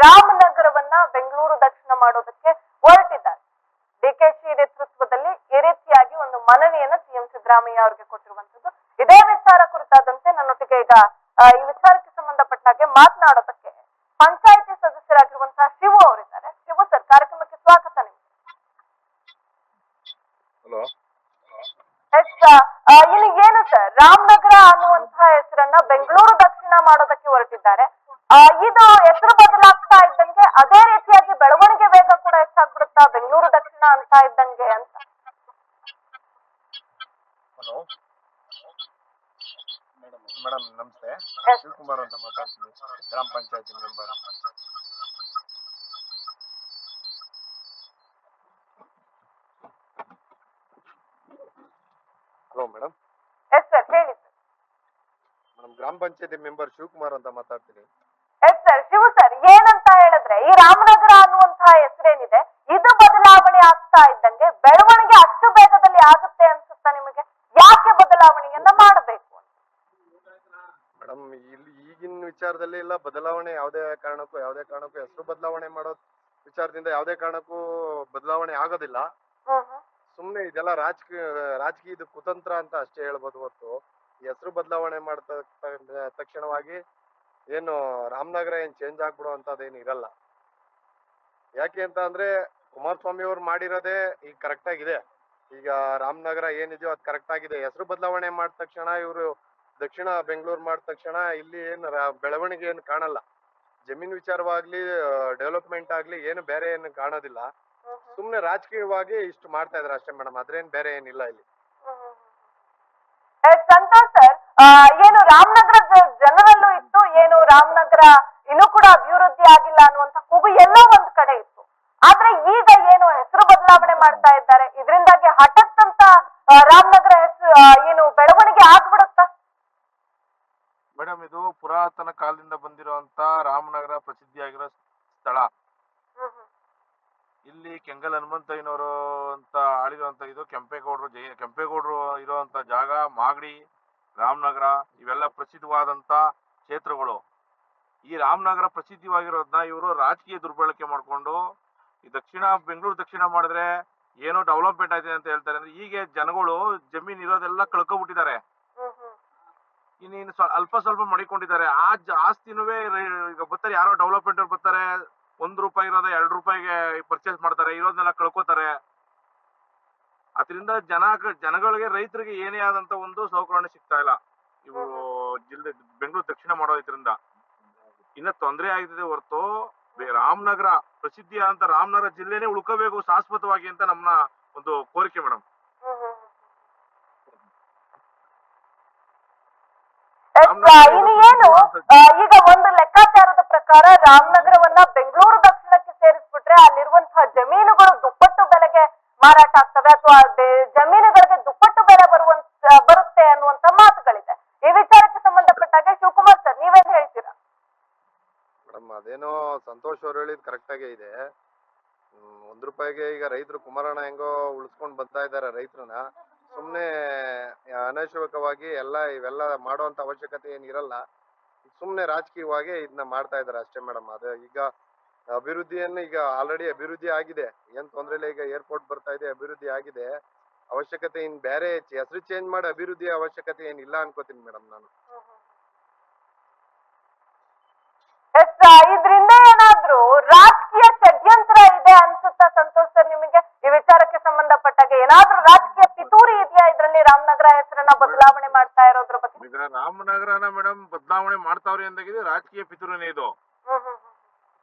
ರಾಮನಗರವನ್ನ ಬೆಂಗಳೂರು ದಕ್ಷಿಣ ಮಾಡೋದಕ್ಕೆ ಹೊರಟಿದ್ದಾರೆ. ಡಿಕೆಶಿ ನೇತೃತ್ವದಲ್ಲಿ ಈ ರೀತಿಯಾಗಿ ಒಂದು ಮನವಿಯನ್ನ ಸಿಎಂ ಸಿದ್ದರಾಮಯ್ಯ ಅವರಿಗೆ ಕೊಟ್ಟಿರುವಂತದ್ದು. ಇದೇ ವಿಚಾರ ಕುರಿತಾದಂತೆ ನನ್ನೊಟ್ಟಿಗೆ ಈಗ ಈ ವಿಚಾರಕ್ಕೆ ಸಂಬಂಧಪಟ್ಟ ಹಾಗೆ ಮಾತನಾಡೋದಕ್ಕೆ ಪಂಚಾಯಿತಿ ಸದಸ್ಯರಾಗಿರುವಂತಹ ಶಿವು ಅವರಿದ್ದಾರೆ. ಶಿವು ಸರ್, ಕಾರ್ಯಕ್ರಮಕ್ಕೆ ಸ್ವಾಗತ. ನಿಮ್ಗೆ ಇನ್ನು ಏನು ಸರ್, ರಾಮನಗರ ಅನ್ನುವಂತಹ ಹೆಸರನ್ನ ಬೆಂಗಳೂರು ದಕ್ಷಿಣ ಮಾಡೋದಕ್ಕೆ ಹೊರಟಿದ್ದಾರೆ. ಇದು ಹೆಸರು ಬದಲಾಗ್ತಾ ಇದ್ದಂಗೆ ಅದೇ ರೀತಿಯಾಗಿ ಬೆಳವಣಿಗೆ ವೇಗ ಕೂಡ ಹೆಚ್ಚಾಗ್ಬಿಡುತ್ತಾ ಬೆಂಗಳೂರು ದಕ್ಷಿಣ ಅಂತ ಇದ್ದಂಗೆ ಅಂತ? ಹಲೋ ಮೇಡಮ್, ನಮಸ್ತೆ. ಶಿವಕುಮಾರ್ ಅಂತ ಮಾತಾಡ್ತೀನಿ, ಗ್ರಾಮ ಪಂಚಾಯತಿ member. Hello madam. Yes sir, ಹೇಳಿ ಸರ್. ಮೇಡಮ್, ಗ್ರಾಮ ಪಂಚಾಯತಿ ಮೆಂಬರ್ ಶಿವಕುಮಾರ್ ಅಂತ ಮಾತಾಡ್ತೀನಿ. ಎಸ್ ಸರ್, ಶಿವ ಸರ್, ಏನಂತ ಹೇಳಿದ್ರೆ ಈ ರಾಮನಗರ ಅನ್ನುವಂತಹ ಹೆಸರೇನಿದೆ ಇದು ಬದಲಾವಣೆ ಆಗ್ತಾ ಇದ್ದಂಗೆ ಬೆಳವಣಿಗೆ ಅಷ್ಟು ಬೇಗದಲ್ಲಿ ಆಗುತ್ತೆ ಅನ್ಸುತ್ತಾ ನಿಮಗೆ? ಯಾಕೆ ಬದಲಾವಣೆಯನ್ನ ಮಾಡಬೇಕು? ಮೇಡಮ್, ಇಲ್ಲಿ ಈಗಿನ ವಿಚಾರದಲ್ಲಿ ಇಲ್ಲ ಬದಲಾವಣೆ. ಯಾವುದೇ ಕಾರಣಕ್ಕೂ ಹೆಸರು ಬದಲಾವಣೆ ಮಾಡೋ ವಿಚಾರದಿಂದ ಯಾವುದೇ ಕಾರಣಕ್ಕೂ ಬದಲಾವಣೆ ಆಗೋದಿಲ್ಲ. ಸುಮ್ನೆ ಇದೆಲ್ಲ ರಾಜಕೀಯದ ಕುತಂತ್ರ ಅಂತ ಅಷ್ಟೇ ಹೇಳ್ಬೋದು ಹೊರತು ಹೆಸರು ಬದಲಾವಣೆ ಮಾಡ್ತಾ ತಕ್ಷಣವಾಗಿ ಏನು ರಾಮನಗರ ಏನ್ ಚೇಂಜ್ ಆಗ್ಬಿಡುವಂತದ್ದೇನು ಇರಲ್ಲ. ಯಾಕೆ ಅಂತ ಅಂದ್ರೆ ಕುಮಾರಸ್ವಾಮಿ ಅವ್ರು ಮಾಡಿರೋದೇ ಈಗ ಕರೆಕ್ಟ್ ಆಗಿದೆ. ಈಗ ರಾಮನಗರ ಏನಿದೆಯೋ ಅದು ಕರೆಕ್ಟ್ ಆಗಿದೆ. ಹೆಸರು ಬದಲಾವಣೆ ಮಾಡಿದ ತಕ್ಷಣ ಇವರು ದಕ್ಷಿಣ ಬೆಂಗಳೂರು ಮಾಡಿದ ತಕ್ಷಣ ಇಲ್ಲಿ ಏನು ಬೆಳವಣಿಗೆ ಏನು ಕಾಣಲ್ಲ. ಜಮೀನ್ ವಿಚಾರವಾಗ್ಲಿ ಡೆವಲಪ್ಮೆಂಟ್ ಆಗ್ಲಿ ಏನು ಬೇರೆ ಏನು ಕಾಣೋದಿಲ್ಲ. ಸುಮ್ನೆ ರಾಜಕೀಯವಾಗಿ ಇಷ್ಟು ಮಾಡ್ತಾ ಇದಾರೆ ಅಷ್ಟೇ ಮೇಡಮ್, ಅದ್ರೇನ್ ಬೇರೆ ಏನಿಲ್ಲ ಇಲ್ಲಿ. ಸಂತೋಷ್ ಸರ್, ಏನು ರಾಮನಗರ ಜನರಲ್ಲೂ ಇತ್ತು, ಏನು ರಾಮನಗರ ಇನ್ನೂ ಕೂಡ ಅಭಿವೃದ್ಧಿ ಆಗಿಲ್ಲ ಅನ್ನುವಂತ ಕೂಗು ಎಲ್ಲೋ ಒಂದ್ ಕಡೆ ಇತ್ತು. ಆದ್ರೆ ಈಗ ಏನು ಹೆಸರು ಬದಲಾವಣೆ ಮಾಡ್ತಾ ಇದ್ದಾರೆ, ಇದರಿಂದಾಗಿ ಹಠಾತ್ ಅಂತ ರಾಮನಗರ ಹೆಸರು ಏನು ಬೆಳವಣಿಗೆ ಆಗ್ಬಿಡುತ್ತಾ? ಮೇಡಮ್, ಇದು ಪುರಾತನ ಕಾಲದಿಂದ ಬಂದಿರುವಂತ ರಾಮನಗರ ಪ್ರಸಿದ್ಧಿಯಾಗಿರೋ ಸ್ಥಳ. ಇಲ್ಲಿ ಕೆಂಗಲ್ ಹನುಮಂತಯ್ಯನವರು ಅಂತ ಆಳಿರುವಂತ ಇದು ಕೆಂಪೇಗೌಡರು ಇರುವಂತ ಜಾಗ. ಮಾಗಡಿ, ರಾಮನಗರ ಇವೆಲ್ಲ ಪ್ರಸಿದ್ಧವಾದಂತ ಕ್ಷೇತ್ರಗಳು. ಈ ರಾಮನಗರ ಪ್ರಸಿದ್ಧವಾಗಿರೋದನ್ನ ಇವರು ರಾಜಕೀಯ ದುರ್ಬಳಕೆ ಮಾಡ್ಕೊಂಡು ಈ ಬೆಂಗಳೂರು ದಕ್ಷಿಣ ಮಾಡಿದ್ರೆ ಏನೋ ಡೆವಲಪ್ಮೆಂಟ್ ಆಯ್ತಿದೆ ಅಂತ ಹೇಳ್ತಾರೆ. ಅಂದ್ರೆ ಈಗ ಜನಗಳು ಜಮೀನ್ ಇರೋದೆಲ್ಲ ಕಳ್ಕೊಬಿಟ್ಟಿದ್ದಾರೆ. ಇನ್ನೇನು ಅಲ್ಪ ಸ್ವಲ್ಪ ಮಡಿಕೊಂಡಿದ್ದಾರೆ. ಆಸ್ತಿನೂ ಈಗ ಬರ್ತಾರೆ, ಯಾರೋ ಡೆವಲಪ್ಮೆಂಟ್ ಅವ್ರು ಬರ್ತಾರೆ, ₹1 ಇರೋದ ₹2 ಪರ್ಚೇಸ್ ಮಾಡ್ತಾರೆ, ಇರೋದನ್ನೆಲ್ಲ ಕಳ್ಕೊತಾರೆ. ಅದರಿಂದ ಜನಗಳಿಗೆ ರೈತರಿಗೆ ಏನೇ ಆದಂತ ಒಂದು ಸೌಕರ್ಯ ಸಿಗ್ತಾ ಇಲ್ಲ. ಇವು ಬೆಂಗಳೂರು ದಕ್ಷಿಣ ಮಾಡೋದ್ರಿಂದ ಇನ್ನ ತೊಂದರೆ ಆಗ್ತಿದೆ ಹೊರತು ರಾಮನಗರ ಪ್ರಸಿದ್ಧಿ ಅಂತ ರಾಮನಗರ ಜಿಲ್ಲೆನೇ ಉಳ್ಕೋಬೇಕು ಶಾಶ್ವತವಾಗಿ ಅಂತ ನಮ್ಮ ಒಂದು ಕೋರಿಕೆ ಮೇಡಮ್. ಈಗ ಒಂದು ಲೆಕ್ಕಾಚಾರದ ಪ್ರಕಾರ ರಾಮನಗರವನ್ನ ಬೆಂಗಳೂರು ದಕ್ಷಿಣಕ್ಕೆ ಸೇರಿಸ್ಬಿಟ್ರೆ ಅಲ್ಲಿರುವಂತಹ ಜಮೀನುಗಳು ದುಪ್ಪಟ್ಟು ಬೆಲೆಗೆ ಮಾರಾಟ ಆಗ್ತವೆ, ಅಥವಾ ಜಮೀನುಗಳಿಗೆ ದುಪ್ಪಟ್ಟು ಬೆಲೆ ಬರುತ್ತೆ ಅನ್ನುವಂತ ಮಾತುಗಳಿದೆ. ಈ ವಿಚಾರಕ್ಕೆ ಸಂಬಂಧಪಟ್ಟಾಗ ಶಿವಕುಮಾರ್ ಸರ್, ನೀವೇನ್ ಹೇಳ್ತೀರಾ? ಮೇಡಮ್, ಅದೇನೋ ಸಂತೋಷ್ ಅವ್ರು ಹೇಳಿದ್ ಕರೆಕ್ಟ್ ಆಗೇ ಇದೆ. ₹1 ಈಗ ರೈತರು ಕುಮಾರಣ್ಣ ಹೆಂಗೋ ಉಳಿಸ್ಕೊಂಡ್ ಬರ್ತಾ ಇದಾರೆ ರೈತರನ್ನ. ಸುಮ್ನೆ ಅನವಶ್ಯಕವಾಗಿ ಇವೆಲ್ಲ ಮಾಡುವಂತ ಅವಶ್ಯಕತೆ ಏನಿರಲ್ಲ. ಸುಮ್ನೆ ರಾಜಕೀಯವಾಗಿ ಇದನ್ನ ಮಾಡ್ತಾ ಇದಾರೆ ಅಷ್ಟೇ ಮೇಡಮ್. ಅದು ಈಗ ಅಭಿವೃದ್ಧಿಯನ್ನು ಈಗ ಆಲ್ರೆಡಿ ಅಭಿವೃದ್ಧಿ ಆಗಿದೆ, ಏನ್ ತೊಂದ್ರೆ ಇಲ್ಲ. ಈಗ ಏರ್ಪೋರ್ಟ್ ಬರ್ತಾ ಇದೆ, ಅಭಿವೃದ್ಧಿ ಆಗಿದೆ. ಅವಶ್ಯಕತೆ ಇನ್ ಬೇರೆ ಹೆಸರು ಚೇಂಜ್ ಮಾಡಿ ಅಭಿವೃದ್ಧಿ ಅವಶ್ಯಕತೆ ಏನಿಲ್ಲ ಅನ್ಕೋತೀನಿ ಮೇಡಮ್ ನಾನು. ಇದರಿಂದ ಏನಾದ್ರೂ ರಾಜಕೀಯ ಷಡ್ಯಂತ್ರ ಇದೆ ಅನ್ಸುತ್ತಾ ಸಂತೋಷ್ ಸರ್ ನಿಮಗೆ? ಈ ವಿಚಾರಕ್ಕೆ ಸಂಬಂಧಪಟ್ಟಾಗ ಏನಾದ್ರೂ ರಾಜಕೀಯ ಪಿತೂರಿ ಇದೆಯಾ ಇದರಲ್ಲಿ ರಾಮನಗರ ಹೆಸರನ್ನ ಬದಲಾವಣೆ ಮಾಡ್ತಾ ಇರೋದ್ರ ಬಗ್ಗೆ? ಈಗ ರಾಮನಗರನ ಮೇಡಮ್ ಬದಲಾವಣೆ ಮಾಡ್ತಾವ್ರಿ ಅಂದಾಗಿದೆ ರಾಜಕೀಯ ಪಿತೂರಿನೇ ಇದು. ಹ್ಮ್ ಹ್ಮ್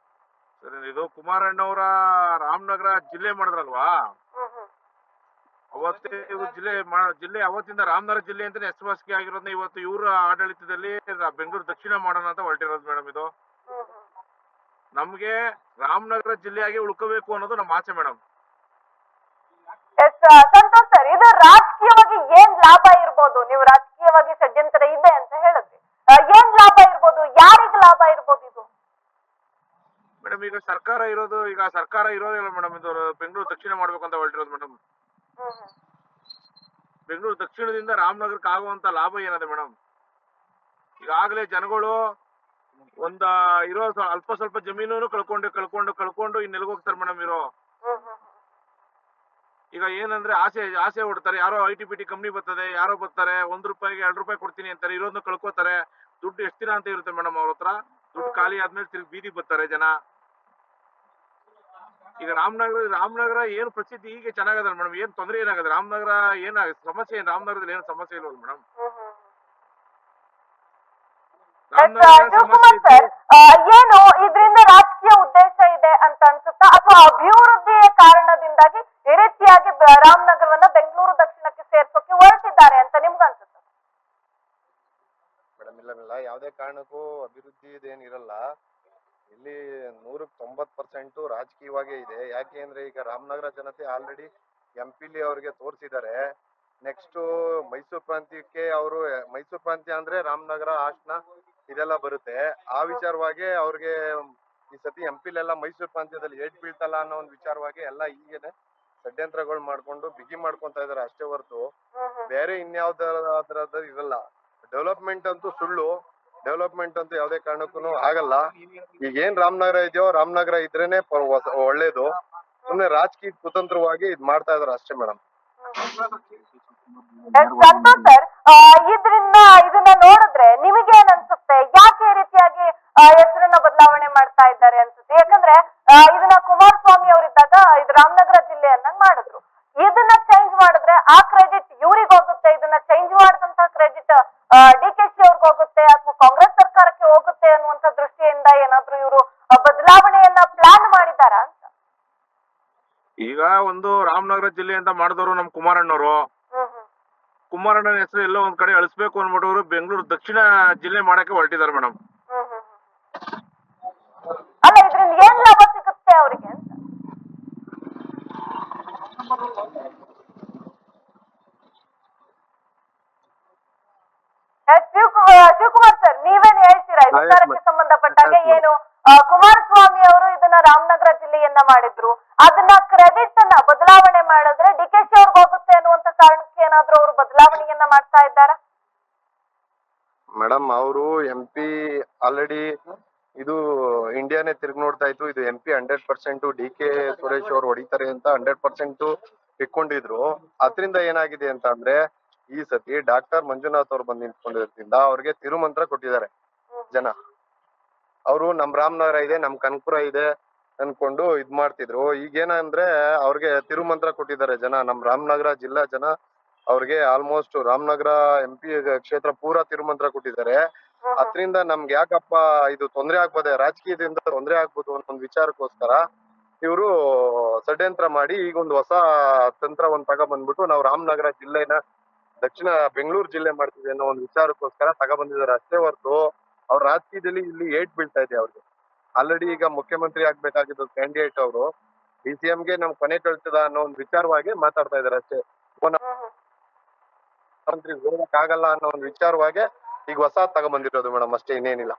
ಸರಿ, ಇದು ಕುಮಾರಣ್ಣವರ ರಾಮನಗರ ಜಿಲ್ಲೆ ಮಾಡಿದ್ರಲ್ವಾ, ಹ್ಮ್ ಹ್ಮ್ ಅವತ್ತೇ ಇವ್ರು ಜಿಲ್ಲೆ ಅವತ್ತಿಂದ ರಾಮನಗರ ಜಿಲ್ಲೆ ಅಂತಾನೆ ಹೆಸರುವಾಸಿ ಆಗಿರೋದ್ನ ಇವತ್ತು ಇವರ ಆಡಳಿತದಲ್ಲಿ ಬೆಂಗಳೂರು ದಕ್ಷಿಣ ಮಾಡೋಣ ಅಂತ ಹೊರಟಿರೋದು ಮೇಡಮ್. ಇದು ಹ್ಮ್ ಹ್ಮ್ ನಮ್ಗೆ ರಾಮನಗರ ಜಿಲ್ಲೆಯಾಗಿ ಉಳ್ಕೋಬೇಕು ಅನ್ನೋದು ನಮ್ಮ ಆಸೆ ಮೇಡಮ್. ಸಂತೋಷ್ ಸರ್, ಇದು ರಾಜಕೀಯವಾಗಿ ಏನ್ ಲಾಭ ಇರ್ಬೋದು? ನೀವು ರಾಜಕೀಯವಾಗಿ ಷಡ್ಯಂತ್ರ ಇದೆ ಅಂತ ಹೇಳಿದ್ರಿ, ಏನ್ ಲಾಭ ಇರ್ಬೋದು? ಯಾರಿಗೆ ಲಾಭ ಇರ್ಬೋದು ಇದು? ಮೇಡಮ್ ಈಗ ಸರ್ಕಾರ ಇರೋದಿಲ್ಲ ಮೇಡಮ್. ಇದು ಬೆಂಗಳೂರು ದಕ್ಷಿಣ ಮಾಡ್ಬೇಕು ಅಂತ ಹೊರಟಿರೋದು ಮೇಡಮ್. ಬೆಂಗಳೂರು ದಕ್ಷಿಣದಿಂದ ರಾಮನಗರಕ್ಕೆ ಆಗುವಂತ ಲಾಭ ಏನಿದೆ ಮೇಡಮ್? ಈಗಾಗಲೇ ಜನಗಳು ಇರೋ ಅಲ್ಪ ಸ್ವಲ್ಪ ಜಮೀನು ಕಳ್ಕೊಂಡು ಇನ್ನೆಲ್ಗ ಹೋಗ್ತಾರೆ ಮೇಡಮ್. ಈಗ ಏನಂದ್ರೆ ಆಸೆ ಹೊಡ್ತಾರೆ. ಯಾರೋ ITBT ಕಂಪ್ನಿ ಬರ್ತದೆ, ಯಾರೋ ಬರ್ತಾರೆ, ₹1 ₹2 ಕೊಡ್ತೀನಿ ಅಂತಾರೆ, ಇರೋದನ್ನ ಕಳ್ಕೊತಾರೆ. ದುಡ್ಡು ಎಷ್ಟು ದಿನ ಅಂತ ಇರುತ್ತೆ ಮೇಡಮ್ ಅವ್ರ ಹತ್ರ? ದುಡ್ಡು ಖಾಲಿ ಆದ್ಮೇಲೆ ತಿರ್ಗಿ ಬೀದಿಗೆ ಬರ್ತಾರೆ ಜನ. ಈಗ ರಾಮನಗರ ಏನು ಪ್ರಸಿದ್ಧಿ ಹೀಗೆ ಚೆನ್ನಾಗದ ಮೇಡಮ್. ಏನ್ ತೊಂದರೆ ಏನಾಗದೆ? ರಾಮನಗರ ಸಮಸ್ಯೆ ಏನ್? ರಾಮನಗರದಲ್ಲಿ ಏನು ಸಮಸ್ಯೆ ಇಲ್ವಲ್ಲ ಮೇಡಮ್? ಶಿವಕುಮಾರ್ ಸರ್, ಏನು ಇದರಿಂದ ರಾಜಕೀಯ ಉದ್ದೇಶ ಇದೆ ಅಂತ ಅನ್ಸುತ್ತಾ, ಅಥವಾ ಅಭಿವೃದ್ಧಿಯ ಕಾರಣದಿಂದಾಗಿ ಈ ರೀತಿಯಾಗಿ ರಾಮನಗರವನ್ನ ಬೆಂಗಳೂರು ದಕ್ಷಿಣಕ್ಕೆ ಸೇರ್ಸೋಕೆ ಹೊರಟಿದ್ದಾರೆ ಅಂತ ನಿಮ್ಗೆ ಅನ್ಸುತ್ತಾ? ಮೇಡಮ್ ಇಲ್ಲ, ಯಾವುದೇ ಕಾರಣಕ್ಕೂ ಅಭಿವೃದ್ಧಿ ಇದೇನಿರಲ್ಲ. ಇಲ್ಲಿ 190% ರಾಜಕೀಯವಾಗೇ ಇದೆ. ಯಾಕೆ ಅಂದ್ರೆ ಈಗ ರಾಮನಗರ ಜನತೆ ಆಲ್ರೆಡಿ MP ಅವ್ರಿಗೆ ತೋರಿಸಿದ್ದಾರೆ. ನೆಕ್ಸ್ಟ್ ಮೈಸೂರು ಪ್ರಾಂತ್ಯಕ್ಕೆ ಮೈಸೂರು ಪ್ರಾಂತ್ಯ ಅಂದ್ರೆ ರಾಮನಗರ, ಹಾಸನ ಇದೆಲ್ಲ ಬರುತ್ತೆ. ಆ ವಿಚಾರವಾಗಿ ಅವ್ರಿಗೆ ಈ ಸತಿ MP ಮೈಸೂರು ಪ್ರಾಂತ್ಯದಲ್ಲಿ ಏಟ್ ಬೀಳ್ತಲ್ಲ ಅನ್ನೋ ಒಂದು ವಿಚಾರವಾಗಿ ಎಲ್ಲ ಈಗೇನೆ ಷಡ್ಯಂತ್ರಗಳು ಮಾಡ್ಕೊಂಡು ಬಿಗಿ ಮಾಡ್ಕೊಂತ ಇದಾರೆ ಅಷ್ಟೇ ಹೊರತು ಬೇರೆ ಇನ್ಯಾವ್ದಾದ್ರದ್ದು ಇರಲ್ಲ. ಡೆವಲಪ್ಮೆಂಟ್ ಅಂತೂ ಸುಳ್ಳು. ಡೆವಲಪ್ಮೆಂಟ್ ಅಂತೂ ಯಾವುದೇ ಕಾರಣಕ್ಕೂ ಆಗಲ್ಲ. ಈಗ ಏನ್ ರಾಮನಗರ ಇದೆಯೋ, ರಾಮನಗರ ಇದ್ರೇನೆ ಒಳ್ಳೇದು. ಸುಮ್ನೆ ರಾಜಕೀಯ ಕುತಂತ್ರವಾಗಿ ಇದ್ ಮಾಡ್ತಾ ಇದಾರೆ ಅಷ್ಟೇ ಮೇಡಮ್. ಸಂತೋಷ್ ಸರ್, ಇದನ್ನ ನೋಡಿದ್ರೆ ನಿಮಗೆ ಏನ್ ಅನ್ಸುತ್ತೆ? ಯಾಕೆ ಈ ರೀತಿಯಾಗಿ ಹೆಸರನ್ನ ಬದಲಾವಣೆ ಮಾಡ್ತಾ ಇದ್ದಾರೆ ಅನ್ಸುತ್ತೆ? ಯಾಕಂದ್ರೆ ಇದನ್ನ ಕುಮಾರಸ್ವಾಮಿ ಅವರಿದ್ದಾಗ ಇದು ರಾಮನಗರ ಜಿಲ್ಲೆಯನ್ನಾಗಿ ಮಾಡಿದ್ರು. ಇದನ್ನ ಚೇಂಜ್ ಮಾಡಿದ್ರೆ ಆ ಕ್ರೆಡಿಟ್ ಇವ್ರಿಗೆ ಹೋಗುತ್ತೆ, ಇದನ್ನ ಚೇಂಜ್ ಮಾಡಿದಂತ ಕ್ರೆಡಿಟ್ DKC ಅವ್ರಿಗೆ ಹೋಗುತ್ತೆ, ಅಥವಾ ಕಾಂಗ್ರೆಸ್ ಸರ್ಕಾರಕ್ಕೆ ಹೋಗುತ್ತೆ ಅನ್ನುವಂತ ದೃಷ್ಟಿಯಿಂದ ಏನಾದ್ರು ಇವರು ಬದಲಾವಣೆಯನ್ನ ಪ್ಲಾನ್ ಮಾಡಿದಾರ ಅಂತ? ಈಗ ರಾಮನಗರ ಜಿಲ್ಲೆ ಅಂತ ಮಾಡಿದವರು ನಮ್ ಕುಮಾರಣ್ಣವರು. ಕುಮಾರಣ್ಣನ ಹೆಸರು ಎಲ್ಲೋ ಒಂದ್ ಕಡೆ ಅಳಿಸ್ಬೇಕು ಅನ್ಬಿಟ್ಟವ್ರು ಬೆಂಗಳೂರು ದಕ್ಷಿಣ ಜಿಲ್ಲೆ ಮಾಡಕ್ಕೆ ಹೊರಟಿದ್ದಾರೆ ಮೇಡಮ್. ಅಲ್ಲ, ಇದ್ರಿಂದ ಏನ್ ಲಾಭ ಸಿಗುತ್ತೆ ಅವ್ರಿಗೆ ಅಂತ? ಶಿವಕುಮಾರ್ ಸರ್, ನೀವೇನ್ ಹೇಳ್ತೀರಾ ಈ ವಿಚಾರಕ್ಕೆ ಸಂಬಂಧಪಟ್ಟಾಗ? ಏನು ಕುಮಾರಸ್ವಾಮಿ ಅವರು ಇದನ್ನ ರಾಮನಗರ ಜಿಲ್ಲೆಯನ್ನ ಮಾಡಿದ್ರು, ಅದನ್ನ ಕ್ರೆಡಿಟ್ ಅನ್ನ ಬದಲಾವಣೆ ಮಾಡಿದ್ರೆ DKC ಅವ್ರಿಗೆ ಹೋಗುತ್ತೆ ಅನ್ನುವಂತ ಕಾರಣಕ್ಕೆ ಏನಾದ್ರು ಅವರು ಬದಲಾವಣೆಯನ್ನ ಮಾಡ್ತಾ ಇದ್ದಾರಾ? ಮೇಡಮ್ ಅವರು MP ಆಲ್ರೆಡಿ ಇದು ಇಂಡಿಯಾನೇ ತಿರುಗಿ ನೋಡ್ತಾ ಇತ್ತು. ಇದು MP 100% DK ಸುರೇಶ್ ಅವ್ರು ಹೊಡಿತಾರೆ ಅಂತ 100% ಇಟ್ಕೊಂಡಿದ್ರು. ಅದ್ರಿಂದ ಏನಾಗಿದೆ ಅಂತ ಅಂದ್ರೆ ಈ ಸತಿ ಡಾಕ್ಟರ್ ಮಂಜುನಾಥ್ ಅವ್ರು ಬಂದು ನಿಂತ್ಕೊಂಡಿರೋದ್ರಿಂದ ಅವ್ರಿಗೆ ತಿರುಮಂತ್ರ ಕೊಟ್ಟಿದ್ದಾರೆ ಜನ. ಅವರು ನಮ್ ರಾಮನಗರ ಇದೆ, ನಮ್ ಕನಕಪುರ ಇದೆ ಅನ್ಕೊಂಡು ಇದ್ ಮಾಡ್ತಿದ್ರು. ಈಗೇನಂದ್ರೆ ಅವ್ರಿಗೆ ತಿರುಮಂತ್ರ ಕೊಟ್ಟಿದ್ದಾರೆ ಜನ. ನಮ್ ರಾಮನಗರ ಜಿಲ್ಲಾ ಜನ ಅವ್ರಿಗೆ ಆಲ್ಮೋಸ್ಟ್ ರಾಮನಗರ MP ಕ್ಷೇತ್ರ ಪೂರಾ ತಿರುಮಂತ್ರ ಕೊಟ್ಟಿದ್ದಾರೆ. ಅದ್ರಿಂದ ನಮ್ಗೆ ಯಾಕಪ್ಪ ಇದು ತೊಂದರೆ ಆಗ್ಬೋದೆ, ರಾಜಕೀಯದಿಂದ ತೊಂದರೆ ಆಗ್ಬೋದು ಅನ್ನೋ ಒಂದು ವಿಚಾರಕ್ಕೋಸ್ಕರ ಇವರು ಷಡ್ಯಂತ್ರ ಮಾಡಿ ಈಗ ಒಂದು ಹೊಸ ತಂತ್ರವನ್ನ ತಗೊಬಂದ್ಬಿಟ್ಟು ನಾವು ರಾಮನಗರ ಜಿಲ್ಲೆನ ದಕ್ಷಿಣ ಬೆಂಗಳೂರು ಜಿಲ್ಲೆ ಮಾಡ್ತೀವಿ ಅನ್ನೋ ಒಂದು ವಿಚಾರಕ್ಕೋಸ್ಕರ ತಗೊಬಂದಿದ್ದಾರೆ ಅಷ್ಟೇ ಹೊರತು ಅವ್ರ ರಾಜಕೀಯದಲ್ಲಿ ಇಲ್ಲಿ ಏಟ್ ಬೀಳ್ತಾ ಇದೆ ಅವ್ರಿಗೆ. ಆಲ್ರೆಡಿ ಈಗ ಮುಖ್ಯಮಂತ್ರಿ ಆಗ್ಬೇಕಾಗಿದ್ದು ಕ್ಯಾಂಡಿಡೇಟ್ ಅವರು DCMಗೆ ನಮ್ ಕೊನೆ ಕಳ್ತದ ಅನ್ನೋ ಒಂದು ವಿಚಾರವಾಗಿ ಮಾತಾಡ್ತಾ ಇದಾರೆ ಅಷ್ಟೇ. ಮಂತ್ರಿ ಹೋಗಕ್ಕಾಗಲ್ಲ ಅನ್ನೋ ಒಂದು ವಿಚಾರವಾಗಿ ಈಗ ಹೊಸ ತಗೊಬಂದಿರೋದು ಮೇಡಮ್, ಅಷ್ಟೇ, ಇನ್ನೇನಿಲ್ಲ.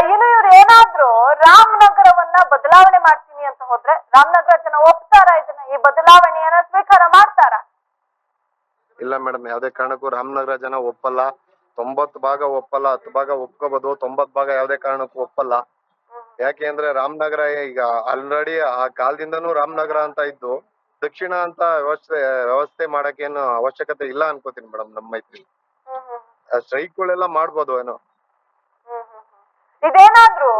ಇನ್ನು ಇವ್ರು ಏನಾದ್ರು ರಾಮನಗರವನ್ನ ಬದಲಾವಣೆ ಮಾಡ್ತೀನಿ ಅಂತ ಹೋದ್ರೆ ರಾಮನಗರ ಜನ ಒಪ್ತಾರ? ಇದನ್ನ ಈ ಬದಲಾವಣೆಯನ್ನ ಸ್ವೀಕಾರ ಮಾಡ್ತಾರ? ಇಲ್ಲ ಮೇಡಮ್, ಯಾವ್ದೇ ಕಾರಣಕ್ಕೂ ರಾಮನಗರ ಜನ ಒಪ್ಪಲ್ಲ. 90 ಭಾಗ ಒಪ್ಪಲ್ಲ, 10 ಭಾಗ ಒಪ್ಕೋಬಹುದು, 90 ಭಾಗ ಯಾವ್ದೇ ಕಾರಣಕ್ಕೂ ಒಪ್ಪಲ್ಲ. ಯಾಕೆ ಅಂದ್ರೆ ರಾಮನಗರ ಈಗ ಆಲ್ರೆಡಿ ಆ ಕಾಲದಿಂದನೂ ರಾಮನಗರ ಅಂತ ಇದ್ದು ದಕ್ಷಿಣ ಅಂತ ವ್ಯವಸ್ಥೆ ಮಾಡಕ್ಕೇನು ಅವಶ್ಯಕತೆ ಇಲ್ಲ ಅನ್ಕೋತೀನಿ ಮೇಡಮ್. ನಮ್ಮ ಮೈತ್ರಿ ಸ್ಟ್ರೈಕ್ಗಳೆಲ್ಲ ಮಾಡ್ಬೋದು ಏನೋ. ಇದೇನಾದ್ರೂ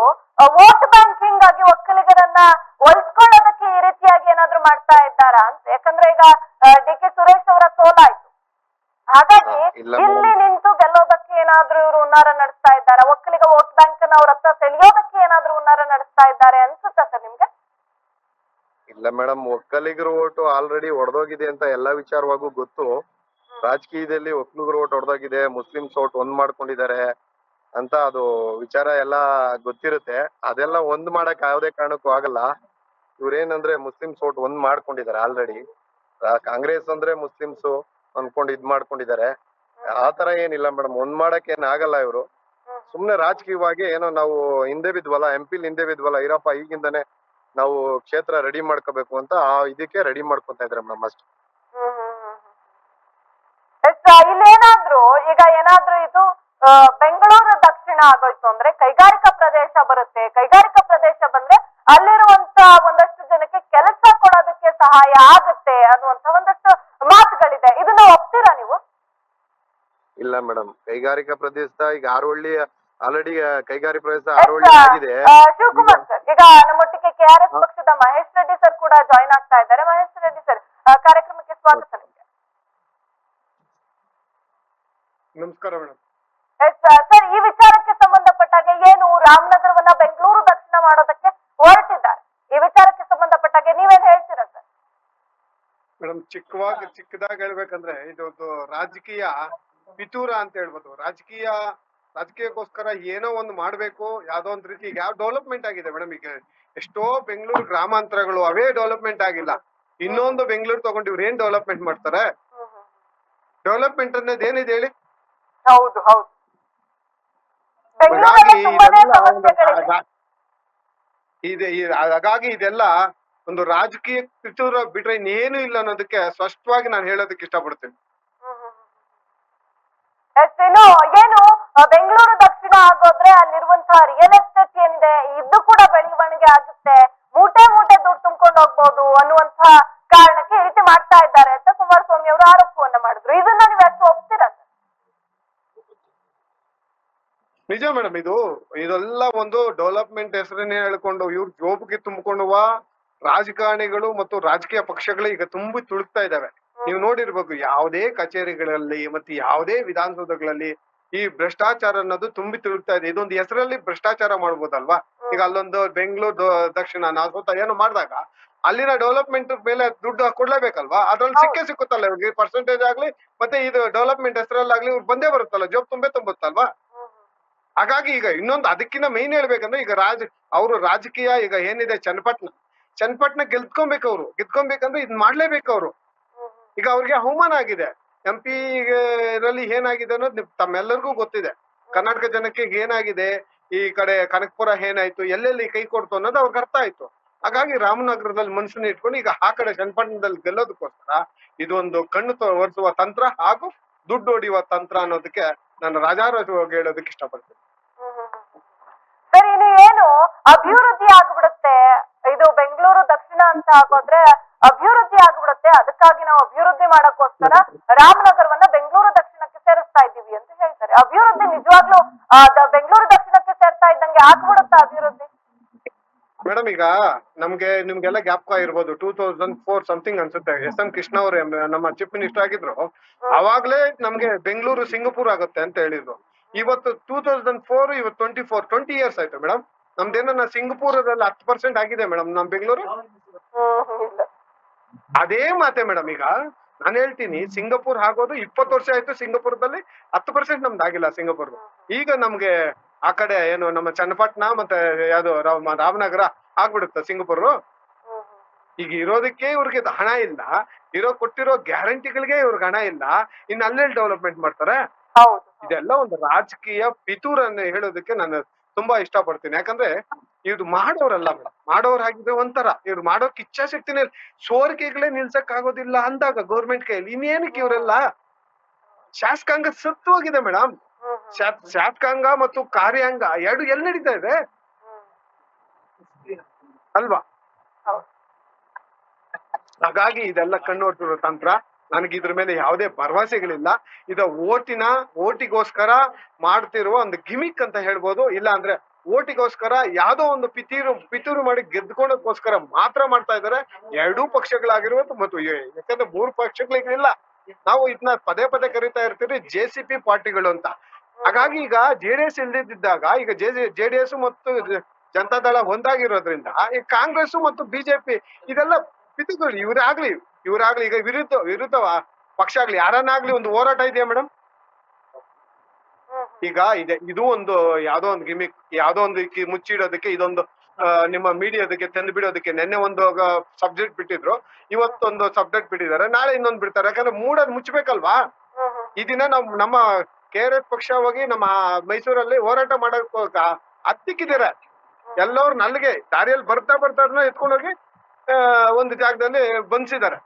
ವೋಟ್ ಬ್ಯಾಂಕಿಂಗ್ ಆಗಿ ಒಕ್ಕಲಿಗರನ್ನ ಒಲಿಸ್ಕೊಳ್ಳೋದಕ್ಕೆ ಗೆಲ್ಲೋದಕ್ಕೆ ಈ ರೀತಿಯಾಗಿ ಏನಾದ್ರು ಮಾಡ್ತಾ ಇದ್ದಾರಾ ಅಂತ? ಯಾಕಂದ್ರೆ ಈಗ ಡಿ ಕೆ ಸುರೇಶ್ ಅವರ ಸೋಲಾಯ್ತು, ಹಾಗಾಗಿ ಇಲ್ಲ ಇಲ್ಲಿ madam. ನಿಂತು ಗೆಲ್ಲೋದಕ್ಕೆ ಏನಾದ್ರೂ ಇವರು ಹುನ್ನಾರ ನಡೆಸ್ತಾ ಇದ್ದಾರೆ, ಒಕ್ಕಲಿಗ ವೋಟ್ ಬ್ಯಾಂಕ್ ನ ಅವ್ರ ಹತ್ರ ಸೆಳೆಯೋದಕ್ಕೆ ಏನಾದ್ರೂ ಹುನ್ನಾರ ನಡೆಸ್ತಾ ಇದ್ದಾರೆ ಅನ್ಸುತ್ತಾ ಸರ್ ನಿಮ್ಗೆ? ಇಲ್ಲ ಮೇಡಮ್, ಒಕ್ಕಲಿಗರ ಓಟು ಆಲ್ರೆಡಿ ಹೊಡೆದೋಗಿದೆ ಅಂತ ಎಲ್ಲಾ ವಿಚಾರವಾಗೂ ಗೊತ್ತು. ರಾಜಕೀಯದಲ್ಲಿ ಒಕ್ಕಲಿಗರ ಓಟ್ ಹೊಡೆದೋಗಿದೆ, ಮುಸ್ಲಿಮ್ಸ್ ಓಟ್ ಒಂದ್ ಮಾಡ್ಕೊಂಡಿದ್ದಾರೆ ಅಂತ ಅದು ವಿಚಾರ ಎಲ್ಲ ಗೊತ್ತಿರುತ್ತೆ. ಅದೆಲ್ಲ ಒಂದ್ ಮಾಡಕ್ ಯಾವುದೇ ಕಾರಣಕ್ಕೂ ಆಗಲ್ಲ. ಇವ್ರೇನಂದ್ರೆ ಮುಸ್ಲಿಮ್ಸ್ ಓಟ್ ಒಂದ್ ಮಾಡ್ಕೊಂಡಿದ್ದಾರೆ ಆಲ್ರೆಡಿ. ಕಾಂಗ್ರೆಸ್ ಅಂದ್ರೆ ಮುಸ್ಲಿಮ್ಸ್ ಅನ್ಕೊಂಡು ಇದ್ ಮಾಡ್ಕೊಂಡಿದ್ದಾರೆ. ಆತರ ಏನಿಲ್ಲ ಮೇಡಮ್, ಒಂದ್ ಮಾಡಕ್ ಏನ್ ಆಗಲ್ಲ. ಇವ್ರು ಸುಮ್ನೆ ರಾಜಕೀಯವಾಗಿ ಏನೋ ನಾವು ಹಿಂದೆ ಬಿದ್ವಲ್ಲ, ಎಂಪಿಲ್ ಹಿಂದೆ ಬಿದ್ವಲ್ಲ, ಇರಪ್ಪ ಈಗಿಂದಾನೆ ನಾವು ಕ್ಷೇತ್ರ ರೆಡಿ ಮಾಡ್ಕೋಬೇಕು ಅಂತ ಆ ಇದಕ್ಕೆ ರೆಡಿ ಮಾಡ್ಕೊಂತ ಇದಾರೆ ಮೇಡಮ್ ಅಷ್ಟೇ. ಇಲ್ಲೇನಾದ್ರೂ ಈಗ ಏನಾದ್ರೂ ಇದು ಬೆಂಗಳೂರು ದಕ್ಷಿಣ ಆಗೋಯ್ತು ಅಂದ್ರೆ ಕೈಗಾರಿಕಾ ಪ್ರದೇಶ ಬರುತ್ತೆ. ಕೈಗಾರಿಕಾ ಪ್ರದೇಶ ಬಂದ್ರೆ ಅಲ್ಲಿರುವಂತ ಒಂದಷ್ಟು ಜನಕ್ಕೆ ಕೆಲಸ ಕೊಡೋದಕ್ಕೆ ಸಹಾಯ ಆಗುತ್ತೆ ಅನ್ನುವಂತ ಒಂದಷ್ಟು ಮಾತುಗಳಿದೆ. ಇದನ್ನ ಒಪ್ತೀರಾ ನೀವು? ಇಲ್ಲ ಮೇಡಮ್, ಕೈಗಾರಿಕಾ ಪ್ರದೇಶ ಈಗ ಆರೋಳ್ಳಿ ಆಲ್ರೆಡಿ ಕೈಗಾರಿಕಾ ಪ್ರದೇಶ ಆರೋಳ್ಳಿ ಆಗಿದೆ. ಶಿವಕುಮಾರ್ ಸರ್, ಈಗ ನಮ್ಮೊಟ್ಟಿಗೆ ಕೆಆರ್ಎಸ್ ಪಕ್ಷದ ಮಹೇಶ್ ರೆಡ್ಡಿ ಸರ್ ಕೂಡ ಜಾಯ್ನ್ ಆಗ್ತಾ ಇದ್ದಾರೆ. ಮಹೇಶ್ ರೆಡ್ಡಿ ಸರ್, ಕಾರ್ಯಕ್ರಮಕ್ಕೆ ಸ್ವಾಗತ ನಿಮಗೆ. ನಮಸ್ಕಾರ ಮೇಡಮ್. ಸರ್, ಈ ವಿಚಾರಕ್ಕೆ ಸಂಬಂಧಪಟ್ಟಾಗೆ ಏನು ರಾಮನಗರವನ್ನ ಬೆಂಗಳೂರು ದಕ್ಷಿಣ ಮಾಡೋದಕ್ಕೆ ಹೊರಟಿದ್ದಾರೆ, ಈ ವಿಚಾರಕ್ಕೆ ಸಂಬಂಧಪಟ್ಟಾಗೆ ನೀವೇನ್ ಹೇಳ್ತೀರಾ ಸರ್? ಮೇಡಮ್, ಚಿಕ್ಕದಾಗಿ ಹೇಳ್ಬೇಕಂದ್ರೆ ಇದೊಂದು ರಾಜಕೀಯ ಪಿತೂರ ಅಂತ ಹೇಳ್ಬೋದು. ರಾಜಕೀಯಕ್ಕೋಸ್ಕರ ಏನೋ ಒಂದು ಮಾಡ್ಬೇಕು, ಯಾವ್ದೋ ಒಂದ್ ರೀತಿ ಯಾವ ಡೆವಲಪ್ಮೆಂಟ್ ಆಗಿದೆ ಮೇಡಮ್. ಈಗ ಎಷ್ಟೋ ಬೆಂಗಳೂರು ಗ್ರಾಮಾಂತರಗಳು ಅವೇ ಡೆವಲಪ್ಮೆಂಟ್ ಆಗಿಲ್ಲ. ಇನ್ನೊಂದು ಬೆಂಗಳೂರು ತಗೊಂಡು ಇವ್ರು ಏನ್ ಡೆವಲಪ್ಮೆಂಟ್ ಮಾಡ್ತಾರೆ? ಡೆವಲಪ್ಮೆಂಟ್ ಅನ್ನೋದು ಏನಿದೆ ಹೇಳಿ? ಹೌದು ಹೌದು, ಹಾಗಾಗಿ ಇದೆಲ್ಲ ಒಂದು ರಾಜಕೀಯ ಪಿತೂರ ಬಿಟ್ರೆ ಇನ್ನೇನು ಇಲ್ಲ ಅನ್ನೋದಕ್ಕೆ ಸ್ಪಷ್ಟವಾಗಿ ನಾನು ಹೇಳೋದಕ್ಕೆ ಇಷ್ಟಪಡ್ತೀನಿ. ಇನ್ನು ಏನು ಬೆಂಗಳೂರು ದಕ್ಷಿಣ ಆಗೋದ್ರೆ ಅಲ್ಲಿರುವಂತಹ ರಿಯಲ್ ಎಸ್ಟೇಟ್ ಏನಿದೆ ಇದು ಕೂಡ ಬೆಳವಣಿಗೆ ಆಗುತ್ತೆ, ಮೂಟೆ ದುಡ್ಡು ತುಂಬ್ಕೊಂಡು ಹೋಗ್ಬೋದು ಅನ್ನುವಂತಹ ಕಾರಣಕ್ಕೆ ಈ ರೀತಿ ಮಾಡ್ತಾ ಇದ್ದಾರೆ ಅಂತ ಕುಮಾರಸ್ವಾಮಿ ಅವರು ಆರೋಪವನ್ನ ಮಾಡಿದ್ರು. ಇದನ್ನ ನೀವು ಎಷ್ಟು ಒಪ್ತೀರಾ ಸರ್? ನಿಜ ಮೇಡಮ್, ಇದೆಲ್ಲ ಒಂದು ಡೆವಲಪ್ಮೆಂಟ್ ಹೆಸರನ್ನೇ ಹೇಳ್ಕೊಂಡು ಇವ್ರು ಜೋಬಿಗೆ ತುಂಬಿಕೊಳ್ಳುವ ರಾಜಕಾರಣಿಗಳು ಮತ್ತು ರಾಜಕೀಯ ಪಕ್ಷಗಳು ಈಗ ತುಂಬಿ ತುಳುಕ್ತಾ ಇದಾವೆ. ನೀವು ನೋಡಿರ್ಬೇಕು, ಯಾವುದೇ ಕಚೇರಿಗಳಲ್ಲಿ ಮತ್ತೆ ಯಾವುದೇ ವಿಧಾನಸೌಧಗಳಲ್ಲಿ ಈ ಭ್ರಷ್ಟಾಚಾರ ಅನ್ನೋದು ತುಂಬಿ ತುಳುಕ್ತಾ ಇದೆ. ಇದೊಂದು ಹೆಸರಲ್ಲಿ ಭ್ರಷ್ಟಾಚಾರ ಮಾಡ್ಬೋದಲ್ವಾ? ಈಗ ಅಲ್ಲೊಂದು ಬೆಂಗಳೂರು ದಕ್ಷಿಣ ನಾವು ಸ್ವತಃ ಏನೋ ಮಾಡಿದಾಗ ಅಲ್ಲಿನ ಡೆವಲಪ್ಮೆಂಟ್ ಮೇಲೆ ದುಡ್ಡು ಕೊಡ್ಲೇಬೇಕಲ್ವಾ? ಅದ್ರಲ್ಲಿ ಸಿಕ್ಕುತ್ತಲ್ಲ ಇವ್ರಿಗೆ ಪರ್ಸೆಂಟೇಜ್ ಆಗ್ಲಿ, ಮತ್ತೆ ಇದು ಡೆವಲಪ್ಮೆಂಟ್ ಹೆಸರಲ್ಲಾಗ್ಲಿ ಇವ್ರು ಬಂದೇ ಬರುತ್ತಲ್ಲ, ಜೋಬ್ ತುಂಬುತ್ತಲ್ವಾ? ಹಾಗಾಗಿ ಈಗ ಇನ್ನೊಂದು ಅದಕ್ಕಿಂತ ಮೇನ್ ಹೇಳ್ಬೇಕಂದ್ರೆ ಈಗ ಅವರು ರಾಜಕೀಯ ಈಗ ಏನಿದೆ ಚನ್ನಪಟ್ಟಣ ಗೆದ್ಕೊಬೇಕಂದ್ರೆ ಇದ್ ಮಾಡ್ಲೇಬೇಕು ಅವರು. ಈಗ ಅವ್ರಿಗೆ ಅವಮಾನ ಆಗಿದೆ. MP ರಲ್ಲಿ ಏನಾಗಿದೆ ಅನ್ನೋದು ತಮ್ಮೆಲ್ಲರಿಗೂ ಗೊತ್ತಿದೆ. ಕರ್ನಾಟಕ ಜನಕ್ಕೆ ಏನಾಗಿದೆ, ಈ ಕಡೆ ಕನಕಪುರ ಏನಾಯ್ತು, ಎಲ್ಲೆಲ್ಲಿ ಕೈ ಕೊಡ್ತು ಅನ್ನೋದು ಅವ್ರಿಗೆ ಅರ್ಥ ಆಯ್ತು. ಹಾಗಾಗಿ ರಾಮನಗರದಲ್ಲಿ ಮನುಷ್ಯನ ಇಟ್ಕೊಂಡು ಈಗ ಆ ಕಡೆ ಚನ್ನಪಟ್ಟಣದಲ್ಲಿ ಗೆಲ್ಲೋದಕ್ಕೋಸ್ಕರ ಇದೊಂದು ಕಣ್ಣು ಒರೆಸುವ ತಂತ್ರ ಹಾಗೂ ದುಡ್ಡು ಹೊಡಿಯುವ ತಂತ್ರ ಅನ್ನೋದಕ್ಕೆ ನಾನು ರಾಜಾರೋಜವಾಗಿ ಹೇಳೋದಕ್ಕೆ ಇಷ್ಟಪಡ್ತೀನಿ. ಸರ್, ಇನ್ನು ಏನು ಅಭಿವೃದ್ಧಿ ಆಗ್ಬಿಡುತ್ತೆ, ಇದು ಬೆಂಗಳೂರು ದಕ್ಷಿಣ ಅಂತ ಆಗೋದ್ರೆ ಅಭಿವೃದ್ಧಿ ಆಗ್ಬಿಡುತ್ತೆ, ಅದಕ್ಕಾಗಿ ನಾವು ಅಭಿವೃದ್ಧಿ ಮಾಡಕ್ಕೋಸ್ಕರ ರಾಮನಗರವನ್ನ ಬೆಂಗಳೂರು ದಕ್ಷಿಣಕ್ಕೆ ಸೇರಿಸ್ತಾ ಇದ್ದೀವಿ ಅಂತ ಹೇಳ್ತಾರೆ. ಅಭಿವೃದ್ಧಿ ನಿಜವಾಗ್ಲೂ ಬೆಂಗಳೂರು ದಕ್ಷಿಣಕ್ಕೆ ಸೇರ್ತಾ ಇದ್ದಂಗೆ ಆಗ್ಬಿಡುತ್ತಾ ಅಭಿವೃದ್ಧಿ? ಮೇಡಮ್, ಈಗ ನಿಮ್ಗೆಲ್ಲ ಜ್ಞಾಪಕ ಇರ್ಬೋದು, 2004 ಸಮಥಿಂಗ್ ಅನ್ಸುತ್ತೆ, SM ಕೃಷ್ಣ ಅವ್ರೆ ನಮ್ಮ ಚೀಫ್ ಮಿನಿಸ್ಟರ್ ಆಗಿದ್ರು. ಅವಾಗ್ಲೇ ನಮ್ಗೆ ಬೆಂಗಳೂರು ಸಿಂಗಪೂರ್ ಆಗುತ್ತೆ ಅಂತ ಹೇಳಿದ್ರು. ಇವತ್ತು 2004, ಇವತ್ತು 20 ಇಯರ್ಸ್ ಆಯ್ತು ಮೇಡಮ್. ನಮ್ದೇನ ಸಿಂಗಪೂರದಲ್ಲಿ 10% ಆಗಿದೆ ಮೇಡಮ್ ನಮ್ ಬೆಂಗಳೂರು. ಅದೇ ಮಾತೆ ಮೇಡಮ್, ಈಗ ನಾನು ಹೇಳ್ತೀನಿ, ಸಿಂಗಪೂರ್ ಆಗೋದು 20 ವರ್ಷ ಆಯ್ತು. ಸಿಂಗಪುರದಲ್ಲಿ 10% ನಮ್ದು ಆಗಿಲ್ಲ ಸಿಂಗಪುರ್. ಈಗ ನಮ್ಗೆ ಆ ಕಡೆ ಏನು ನಮ್ಮ ಚನ್ನಪಟ್ಟಣ ಮತ್ತೆ ಯಾವ್ದು ರಾಮನಗರ ಆಗ್ಬಿಡುತ್ತೆ ಸಿಂಗಪುರ್. ಈಗ ಇರೋದಕ್ಕೆ ಇವ್ರಿಗೆ ಹಣ ಇಲ್ಲ, ಕೊಟ್ಟಿರೋ ಗ್ಯಾರಂಟಿಗಳಿಗೆ ಇವ್ರಿಗೆ ಹಣ ಇಲ್ಲ, ಇನ್ನು ಅಲ್ಲೆಲ್ಲಿ ಡೆವಲಪ್ಮೆಂಟ್ ಮಾಡ್ತಾರೆ? ಇದೆಲ್ಲ ಒಂದು ರಾಜಕೀಯ ಪಿತೂರನ್ನ ಹೇಳೋದಕ್ಕೆ ನಾನು ತುಂಬಾ ಇಷ್ಟಪಡ್ತೀನಿ. ಯಾಕಂದ್ರೆ ಇದು ಮಾಡೋರಲ್ಲ ಮೇಡಮ್, ಮಾಡೋರಾಗಿದ್ರೆ ಒಂಥರ, ಇವ್ರು ಮಾಡೋಕ್ ಇಚ್ಛಾಶಕ್ತಿನೇ ಸೋರಿಕೆಗಳೇ ನಿಲ್ಸಕ್ ಆಗೋದಿಲ್ಲ ಅಂದಾಗ ಗೌರ್ಮೆಂಟ್ ಕೈಯಲ್ಲಿ ಇನ್ನೇನಕ್ಕೆ ಇವರೆಲ್ಲ? ಶಾಸಕಾಂಗ ಸತ್ತು ಹೋಗಿದೆ ಮೇಡಮ್. ಶಾಸಕಾಂಗ ಮತ್ತು ಕಾರ್ಯಾಂಗ ಎರಡು ಎಲ್ಲಿ ನಡೀತಾ ಇದೆ ಅಲ್ವಾ? ಹಾಗಾಗಿ ಇದೆಲ್ಲ ಕಣ್ಣೊಟ್ಟಿರೋ ತಂತ್ರ. ನನಗೆ ಇದ್ರ ಮೇಲೆ ಯಾವುದೇ ಭರವಸೆಗಳಿಲ್ಲ. ಓಟಿಗೋಸ್ಕರ ಮಾಡ್ತಿರುವ ಒಂದು ಗಿಮಿಕ್ ಅಂತ ಹೇಳ್ಬೋದು. ಇಲ್ಲ ಅಂದ್ರೆ ಓಟಿಗೋಸ್ಕರ ಯಾವ್ದೋ ಒಂದು ಪಿತೂರು ಮಾಡಿ ಗೆದ್ದುಕೊಳ್ಳೋದಕ್ಕೋಸ್ಕರ ಮಾತ್ರ ಮಾಡ್ತಾ ಇದ್ದಾರೆ ಎರಡೂ ಪಕ್ಷಗಳಾಗಿರ್ಬೋದು ಮತ್ತು ಯಾಕಂದ್ರೆ 3 ಪಕ್ಷಗಳಿಗಿಲ್ಲ. ನಾವು ಇದನ್ನ ಪದೇ ಪದೇ ಕರಿತಾ ಇರ್ತೀವಿ JCP ಪಾರ್ಟಿಗಳು ಅಂತ. ಹಾಗಾಗಿ ಈಗ JDS ಇಲ್ದಿದ್ದಾಗ ಈಗ JDS ಮತ್ತು ಜನತಾದಳ ಒಂದಾಗಿರೋದ್ರಿಂದ ಈ ಕಾಂಗ್ರೆಸ್ ಮತ್ತು ಬಿಜೆಪಿ ಇದೆಲ್ಲ ಪಿತೂರು. ಇವ್ರಾಗ್ಲಿ ಈಗ ವಿರುದ್ಧ ಪಕ್ಷ ಆಗ್ಲಿ ಯಾರನ್ನಾಗ್ಲಿ ಒಂದು ಹೋರಾಟ ಇದೆಯಾ ಮೇಡಮ್? ಈಗ ಇದು ಒಂದು ಯಾವ್ದೋ ಒಂದು ಗಿಮಿಕ್, ಯಾವ್ದೋ ಒಂದು ಮುಚ್ಚಿಡೋದಕ್ಕೆ ಇದೊಂದು ನಿಮ್ಮ ಮೀಡಿಯಾದಕ್ಕೆ ತಂದು ಬಿಡೋದಕ್ಕೆ. ನೆನ್ನೆ ಒಂದು ಸಬ್ಜೆಕ್ಟ್ ಬಿಟ್ಟಿದ್ರು, ಇವತ್ತೊಂದು ಸಬ್ಜೆಕ್ಟ್ ಬಿಟ್ಟಿದ್ದಾರೆ, ನಾಳೆ ಇನ್ನೊಂದು ಬಿಡ್ತಾರೆ. ಯಾಕಂದ್ರೆ ಮೂಡದ್ ಮುಚ್ಚಬೇಕಲ್ವಾ? ಈ ದಿನ ನಮ್ಮ KRS ಪಕ್ಷ ಹೋಗಿ ನಮ್ಮ ಮೈಸೂರಲ್ಲಿ ಹೋರಾಟ ಮಾಡಕ್ ಹತ್ತಿಕ್ಕಿದ್ದಾರೆ. ಎಲ್ಲವ್ರು ನಲ್ಲಿಗೆ ದಾರಿಯಲ್ಲಿ ಬರ್ತಾ ಎತ್ಕೊಂಡೋಗಿ ಒಂದು ಜಾಗದಲ್ಲಿ ಬಂಧಿಸಿದ್ದಾರೆ.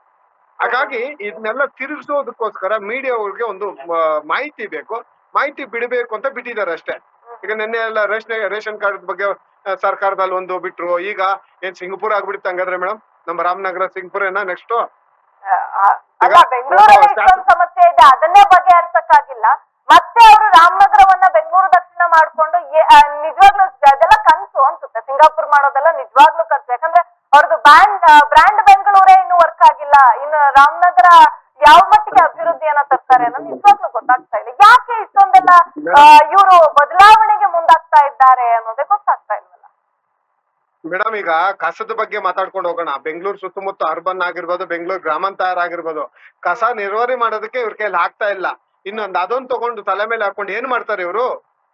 ಹಾಗಾಗಿ ಇದನ್ನೆಲ್ಲ ತಿರುಗಿಸೋದಕ್ಕೋಸ್ಕರ ಮೀಡಿಯಾವ್ರಿಗೆ ಒಂದು ಮಾಹಿತಿ ಬೇಕು, ಮಾಹಿತಿ ಬಿಡಬೇಕು ಅಂತ ಬಿಟ್ಟಿದ್ದಾರೆ ಅಷ್ಟೇ. ಈಗ ನಿನ್ನೆ ಎಲ್ಲ ರೇಷನ್ ಕಾರ್ಡ್ ಬಗ್ಗೆ ಸರ್ಕಾರದಲ್ಲಿ ಒಂದು ಬಿಟ್ರು. ಈಗ ಏನ್ ಸಿಂಗಪುರ್ ಆಗ್ಬಿಡುತ್ತೆ ಹಂಗಾದ್ರೆ ಮೇಡಮ್? ನಮ್ಮ ರಾಮನಗರ ಸಿಂಗಪುರ್ ಏನ ನೆಕ್ಸ್ಟ್? ಅಲ್ಲ, ಬೆಂಗಳೂರಲ್ಲಿ ಇಷ್ಟೊಂದು ಸಮಸ್ಯೆ ಇದೆ, ಅದನ್ನೇ ಬಗೆಹರಿಸಕ್ಕಾಗಿಲ್ಲ. ಮತ್ತೆ ಅವರು ರಾಮನಗರವನ್ನ ಬೆಂಗಳೂರು ದಕ್ಷಿಣ ಮಾಡ್ಕೊಂಡು ನಿಜವಾಗ್ಲೂ ಅದೆಲ್ಲ ಕನ್ಸು ಅನ್ಸುತ್ತೆ. ಸಿಂಗಾಪುರ್ ಮಾಡೋದೆಲ್ಲ ನಿಜವಾಗ್ಲೂ ಕನ್ಸು. ಯಾಕಂದ್ರೆ ಅವ್ರದ್ದು ಬ್ರ್ಯಾಂಡ್ ಬೆಂಗಳೂರೇ ಇನ್ನು ವರ್ಕ್ ಆಗಿಲ್ಲ. ಇನ್ನು ರಾಮನಗರ ಯಾವ ಮಟ್ಟಿಗೆ ಅಭಿವೃದ್ಧಿಯನ್ನ ತರ್ತಾರೆ ಅನ್ನೋದು ನಿಜವಾಗ್ಲೂ ಗೊತ್ತಾಗ್ತಾ ಇಲ್ಲ. ಯಾಕೆ ಇಷ್ಟೊಂದೆಲ್ಲ ಇವರು ಬದಲಾವಣೆಗೆ ಮುಂದಾಗ್ತಾ ಇದ್ದಾರೆ ಅನ್ನೋದೇ ಗೊತ್ತಾಗ್ತಾ ಇಲ್ವಲ್ಲ ಮೇಡಮ್? ಈಗ ಕಸದ ಬಗ್ಗೆ ಮಾತಾಡ್ಕೊಂಡು ಹೋಗೋಣ. ಬೆಂಗಳೂರು ಸುತ್ತಮುತ್ತ ಅರ್ಬನ್ ಆಗಿರ್ಬೋದು, ಬೆಂಗಳೂರು ಗ್ರಾಮಾಂತರ ಆಗಿರ್ಬೋದು, ಕಸ ನಿರ್ವಹಣೆ ಮಾಡೋದಕ್ಕೆ ಇವ್ರ ಕೈಯಲ್ಲಿ ಆಗ್ತಾ ಇಲ್ಲ. ಇನ್ನೊಂದು ಅದೊಂದು ತಗೊಂಡು ತಲೆ ಮೇಲೆ ಹಾಕೊಂಡು ಏನ್ ಮಾಡ್ತಾರೆ ಇವರು?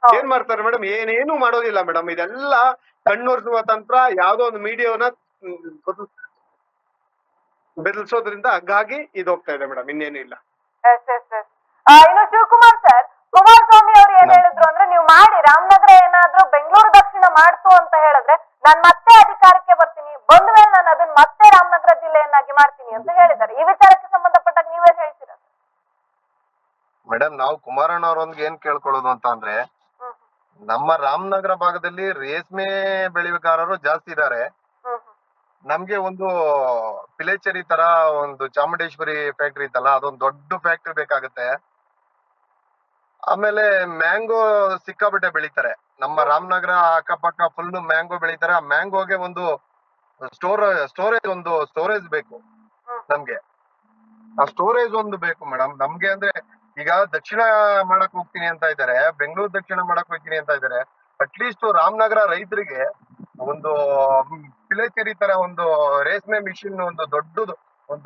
ಏನ್ ಮಾಡ್ತಾರೆ ಮೇಡಮ್? ಏನೇನು ಮಾಡೋದಿಲ್ಲ ಮೇಡಮ್. ಇದೆಲ್ಲ ಕಣ್ಣೊರೆಸುವ ತಂತ್ರ, ಯಾವ್ದೋ ಒಂದು ಮೀಡಿಯಾವನ್ನ ಬೆದಲ್ಸೋದ್ರಿಂದ ಹಾಗಾಗಿ ಇದು ಹೋಗ್ತಾ ಇದೆ ಮೇಡಮ್, ಇನ್ನೇನು ಇಲ್ಲ. ಇನ್ನು ಶಿವಕುಮಾರ್ ಸರ್, ಕುಮಾರಸ್ವಾಮಿ ಅವ್ರು ಏನ್ ಹೇಳಿದ್ರು ಅಂದ್ರೆ, ನೀವು ಮಾಡಿ ರಾಮನಗರ ಏನಾದ್ರೂ ಬೆಂಗಳೂರು ದಕ್ಷಿಣ ಮಾಡ್ತು ಅಂತ ಹೇಳಿದ್ರೆ ನಾನ್ ಮತ್ತೆ ಅಧಿಕಾರಕ್ಕೆ ಬರ್ತೀನಿ, ಬಂದ ಮೇಲೆ ನಾನು ಅದನ್ನ ಮತ್ತೆ ರಾಮನಗರ ಜಿಲ್ಲೆಯನ್ನಾಗಿ ಮಾಡ್ತೀನಿ ಅಂತ ಹೇಳಿದ್ದಾರೆ. ಈ ವಿಚಾರಕ್ಕೆ ಸಂಬಂಧಪಟ್ಟಾಗ ನೀವೇನ್ ಹೇಳ್ತೀರಾ ಮೇಡಮ್? ನಾವು ಕುಮಾರಣ್ಣ ಅವ್ರೊಂದಿಗೆ ಏನ್ ಕೇಳ್ಕೊಳ್ಳೋದು ಅಂತ ಅಂದ್ರೆ, ನಮ್ಮ ರಾಮನಗರ ಭಾಗದಲ್ಲಿ ರೇಷ್ಮೆ ಬೆಳೆಗಾರರು ಜಾಸ್ತಿ ಇದ್ದಾರೆ. ನಮ್ಗೆ ಒಂದು ಪಿಲೇಚರಿ ತರ ಒಂದು ಚಾಮುಂಡೇಶ್ವರಿ ಫ್ಯಾಕ್ಟ್ರಿ ಇತ್ತಲ್ಲ, ಅದೊಂದು ದೊಡ್ಡ ಫ್ಯಾಕ್ಟ್ರಿ ಬೇಕಾಗುತ್ತೆ. ಆಮೇಲೆ ಮ್ಯಾಂಗೋ ಸಿಕ್ಕಾಪಟ್ಟೆ ಬೆಳಿತಾರೆ ನಮ್ಮ ರಾಮನಗರ ಅಕ್ಕಪಕ್ಕ, ಫುಲ್ ಮ್ಯಾಂಗೋ ಬೆಳಿತಾರೆ. ಆ ಮ್ಯಾಂಗೋಗೆ ಒಂದು ಸ್ಟೋರೇಜ್ ಬೇಕು ನಮ್ಗೆ. ಆ ಸ್ಟೋರೇಜ್ ಒಂದು ಬೇಕು ಮೇಡಮ್ ನಮ್ಗೆ. ಅಂದ್ರೆ ಈಗ ದಕ್ಷಿಣ ಮಾಡಕ್ ಹೋಗ್ತೀನಿ ಅಂತ ಇದ್ದಾರೆ, ಬೆಂಗಳೂರು ದಕ್ಷಿಣ ಮಾಡಕ್ ಹೋಗ್ತೀನಿ ಅಂತ ಇದ್ದಾರೆ. ಅಟ್ಲೀಸ್ಟ್ ರಾಮನಗರ ರೈತರಿಗೆ ಒಂದು ಪಿಲೇಚರಿ ತರ ಒಂದು ರೇಷ್ಮೆ ಮಿಷಿನ್ ಒಂದು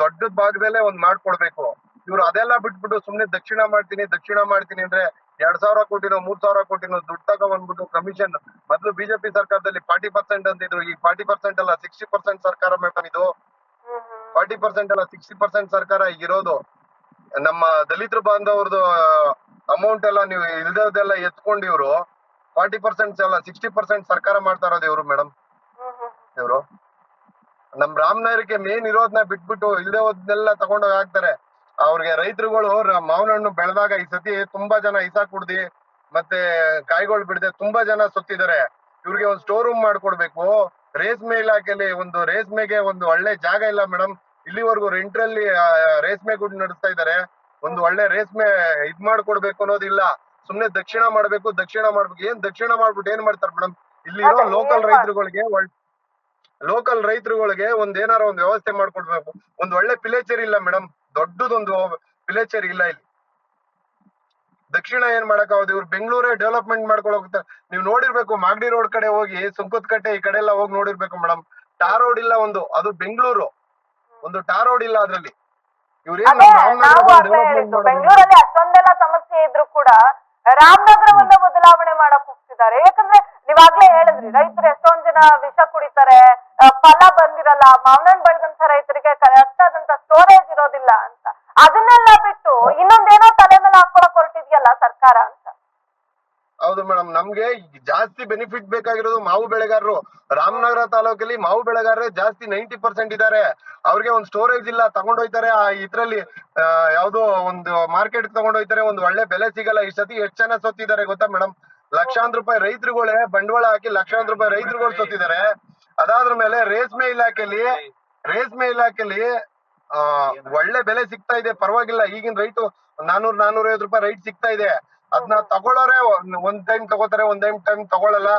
ದೊಡ್ಡದ ಭಾಗದಲ್ಲೇ ಒಂದ್ ಮಾಡ್ಕೊಡ್ಬೇಕು. ಇವ್ರು ಅದೆಲ್ಲ ಬಿಟ್ಬಿಟ್ಟು ಸುಮ್ನೆ ದಕ್ಷಿಣ ಮಾಡ್ತೀನಿ ಅಂದ್ರೆ 2,000 ಕೋಟಿನೋ 3,000 ಕೋಟಿನೋ ದುಡ್ಡು ತಗೊಂಡ್ಬಿಟ್ಟು ಕಮಿಷನ್. ಮೊದ್ಲು ಬಿಜೆಪಿ ಸರ್ಕಾರದಲ್ಲಿ 40% ಅಂತಿದ್ರು, ಈಗ 40% ಅಲ್ಲ 60% ಸರ್ಕಾರ ಮೇಡಮ್ ಇದು. 40% ಅಲ್ಲ 60% ಸರ್ಕಾರ ಈಗಿರೋದು. ನಮ್ಮ ದಲಿತರ ಬಾಂಧವ್ರದ್ದು ಅಮೌಂಟ್ ಎಲ್ಲ ನೀವು ಇಲ್ದದೆಲ್ಲ ಎತ್ಕೊಂಡು ಇವ್ರು 40% ಅಲ್ಲ 60% ಸರ್ಕಾರ ಮಾಡ್ತಾ ಇರೋದು ಇವ್ರು ಮೇಡಮ್. ಇವ್ರು ನಮ್ ರಾಮನಗರಕ್ಕೆ ಮೇನ್ ಇರೋದನ್ನ ಬಿಟ್ಬಿಟ್ಟು ಇಲ್ದೇ ಹೋದ್ನೆಲ್ಲ ತಗೊಂಡೋಗಿ ಹಾಕ್ತಾರೆ. ಅವ್ರಿಗೆ ರೈತರುಗಳು ಮಾವಿನ ಹಣ್ಣು ಬೆಳೆದಾಗ ಈ ಸತಿ ತುಂಬಾ ಜನ ಇಸಾ ಕುಡ್ದಿ ಮತ್ತೆ ಕಾಯಿಗಳು ಬಿಡದೆ ತುಂಬಾ ಜನ ಸತ್ತಿದ್ದಾರೆ. ಇವ್ರಿಗೆ ಒಂದು ಸ್ಟೋರ್ ರೂಮ್ ಮಾಡ್ಕೊಡ್ಬೇಕು. ರೇಷ್ಮೆ ಇಲಾಖೆಯಲ್ಲಿ ಒಂದು ರೇಷ್ಮೆಗೆ ಒಂದು ಒಳ್ಳೆ ಜಾಗ ಇಲ್ಲ ಮೇಡಮ್. ಇಲ್ಲಿವರೆಗೂ ರೆಂಟ್ರಲ್ಲಿ ರೇಷ್ಮೆ ಗುಡ್ ನಡೆಸ್ತಾ ಇದ್ದಾರೆ. ಒಂದು ಒಳ್ಳೆ ರೇಷ್ಮೆ ಇದ್ ಮಾಡ್ಕೊಡ್ಬೇಕು ಅನ್ನೋದಿಲ್ಲ. ಸುಮ್ನೆ ದಕ್ಷಿಣ ಮಾಡ್ಬೇಕು. ಏನ್ ದಕ್ಷಿಣ ಮಾಡ್ಬಿಟ್ಟು ಏನ್ ಮಾಡ್ತಾರೆ ಮೇಡಮ್? ಇಲ್ಲಿರೋ ಲೋಕಲ್ ರೈತರುಗಳಿಗೆ ಒಂದ್ ಏನಾರ ಒಂದ್ ವ್ಯವಸ್ಥೆ ಮಾಡ್ಕೊಡ್ಬೇಕು. ಒಂದ್ ಒಳ್ಳೆ ಪಿಲೇಚರಿ ಇಲ್ಲ ಮೇಡಮ್, ದೊಡ್ಡದೊಂದು ಪಿಲೇಚರಿ ಇಲ್ಲ ಇಲ್ಲಿ. ದಕ್ಷಿಣ ಏನ್ ಮಾಡಕ್ಕಾಗೋದು? ಇವ್ರು ಬೆಂಗಳೂರೇ ಡೆವಲಪ್ಮೆಂಟ್ ಮಾಡ್ಕೊಳಕ್ ಹೋಗ್ತಾರೆ. ನೀವು ನೋಡಿರ್ಬೇಕು, ಮಾಗಡಿ ರೋಡ್ ಕಡೆ ಹೋಗಿ ಸುಂಕದಕಟ್ಟೆ ಈ ಕಡೆ ಎಲ್ಲ ಹೋಗಿ ನೋಡಿರ್ಬೇಕು ಮೇಡಮ್. ಟಾರ್ ರೋಡ್ ಇಲ್ಲ ಒಂದು, ಅದು ಬೆಂಗಳೂರು ಒಂದು ಟಾರ್ ರೋಡ್ ಇಲ್ಲ ಅದ್ರಲ್ಲಿ. ಬೆಂಗಳೂರಲ್ಲಿ ಅಷ್ಟೊಂದೆಲ್ಲ ಸಮಸ್ಯೆ ಇದ್ರು ಕೂಡ ರಾಮನಗರವನ್ನ ಬದಲಾವಣೆ ಮಾಡಕ್ ಹೋಗ್ತಿದ್ದಾರೆ. ಯಾಕಂದ್ರೆ ನೀವಾಗ್ಲೇ ಹೇಳಿದ್ರಿ, ರೈತರು ಎಷ್ಟೊಂದ್ ಜನ ವಿಷ ಕುಡಿತಾರೆ, ಫಲ ಬಂದಿರಲ್ಲ, ಮಾವಿನ ಹಣ್ಣು ಬೆಳೆದಂತ ರೈತರಿಗೆ ಕರೆಕ್ಟ್ ಆದಂತ ಸ್ಟೋರೇಜ್ ಇರೋದಿಲ್ಲ ಅಂತ. ಅದನ್ನೆಲ್ಲ ಬಿಟ್ಟು ಇನ್ನೊಂದೇನೋ ತಲೆ ಮೇಲೆ ಹಾಕೊಳಕ್ ಹೊರಟಿದ್ಯಲ್ಲ ಸರ್ಕಾರ ಅಂತ. ಹೌದು ಮೇಡಮ್, ನಮ್ಗೆ ಜಾಸ್ತಿ ಬೆನಿಫಿಟ್ ಬೇಕಾಗಿರೋದು ಮಾವು ಬೆಳೆಗಾರರು. ರಾಮನಗರ ತಾಲೂಕಲ್ಲಿ ಮಾವು ಬೆಳೆಗಾರರೇ ಜಾಸ್ತಿ 90% ಇದ್ದಾರೆ. ಅವ್ರಿಗೆ ಒಂದು ಸ್ಟೋರೇಜ್ ಇಲ್ಲ, ತಗೊಂಡೋಯ್ತಾರೆ ಇದ್ರಲ್ಲಿ ಯಾವ್ದೋ ಒಂದು ಮಾರ್ಕೆಟ್ ತಗೊಂಡೋಯ್ತಾರೆ, ಒಂದು ಒಳ್ಳೆ ಬೆಲೆ ಸಿಗಲ್ಲ. ಈ ಸತಿ ಎಷ್ಟು ಜನ ಸೊತ್ತಿದ್ದಾರೆ ಗೊತ್ತಾ ಮೇಡಮ್? ಲಕ್ಷಾಂತರ ರೂಪಾಯಿ ರೈತರುಗಳೇ ಬಂಡವಾಳ ಹಾಕಿ ಲಕ್ಷಾಂತರ ರೂಪಾಯಿ ರೈತರುಗಳು ಸೊತ್ತಿದ್ದಾರೆ. ಅದಾದ್ರ ಮೇಲೆ ರೇಷ್ಮೆ ಇಲಾಖೆಯಲ್ಲಿ ಒಳ್ಳೆ ಬೆಲೆ ಸಿಗ್ತಾ ಇದೆ, ಪರವಾಗಿಲ್ಲ. ಈಗಿನ ರೈಟು 400-450 ರೂಪಾಯಿ ರೈಟ್ ಸಿಗ್ತಾ ಇದೆ. ಅದನ್ನ ತಗೊಳ್ಳೋರೆ ಒಂದ್ ಟೈಮ್ ತಗೋತಾರೆ, ಒಂದ್ ಟೈಮ್ ತಗೊಳಲ್ಲ.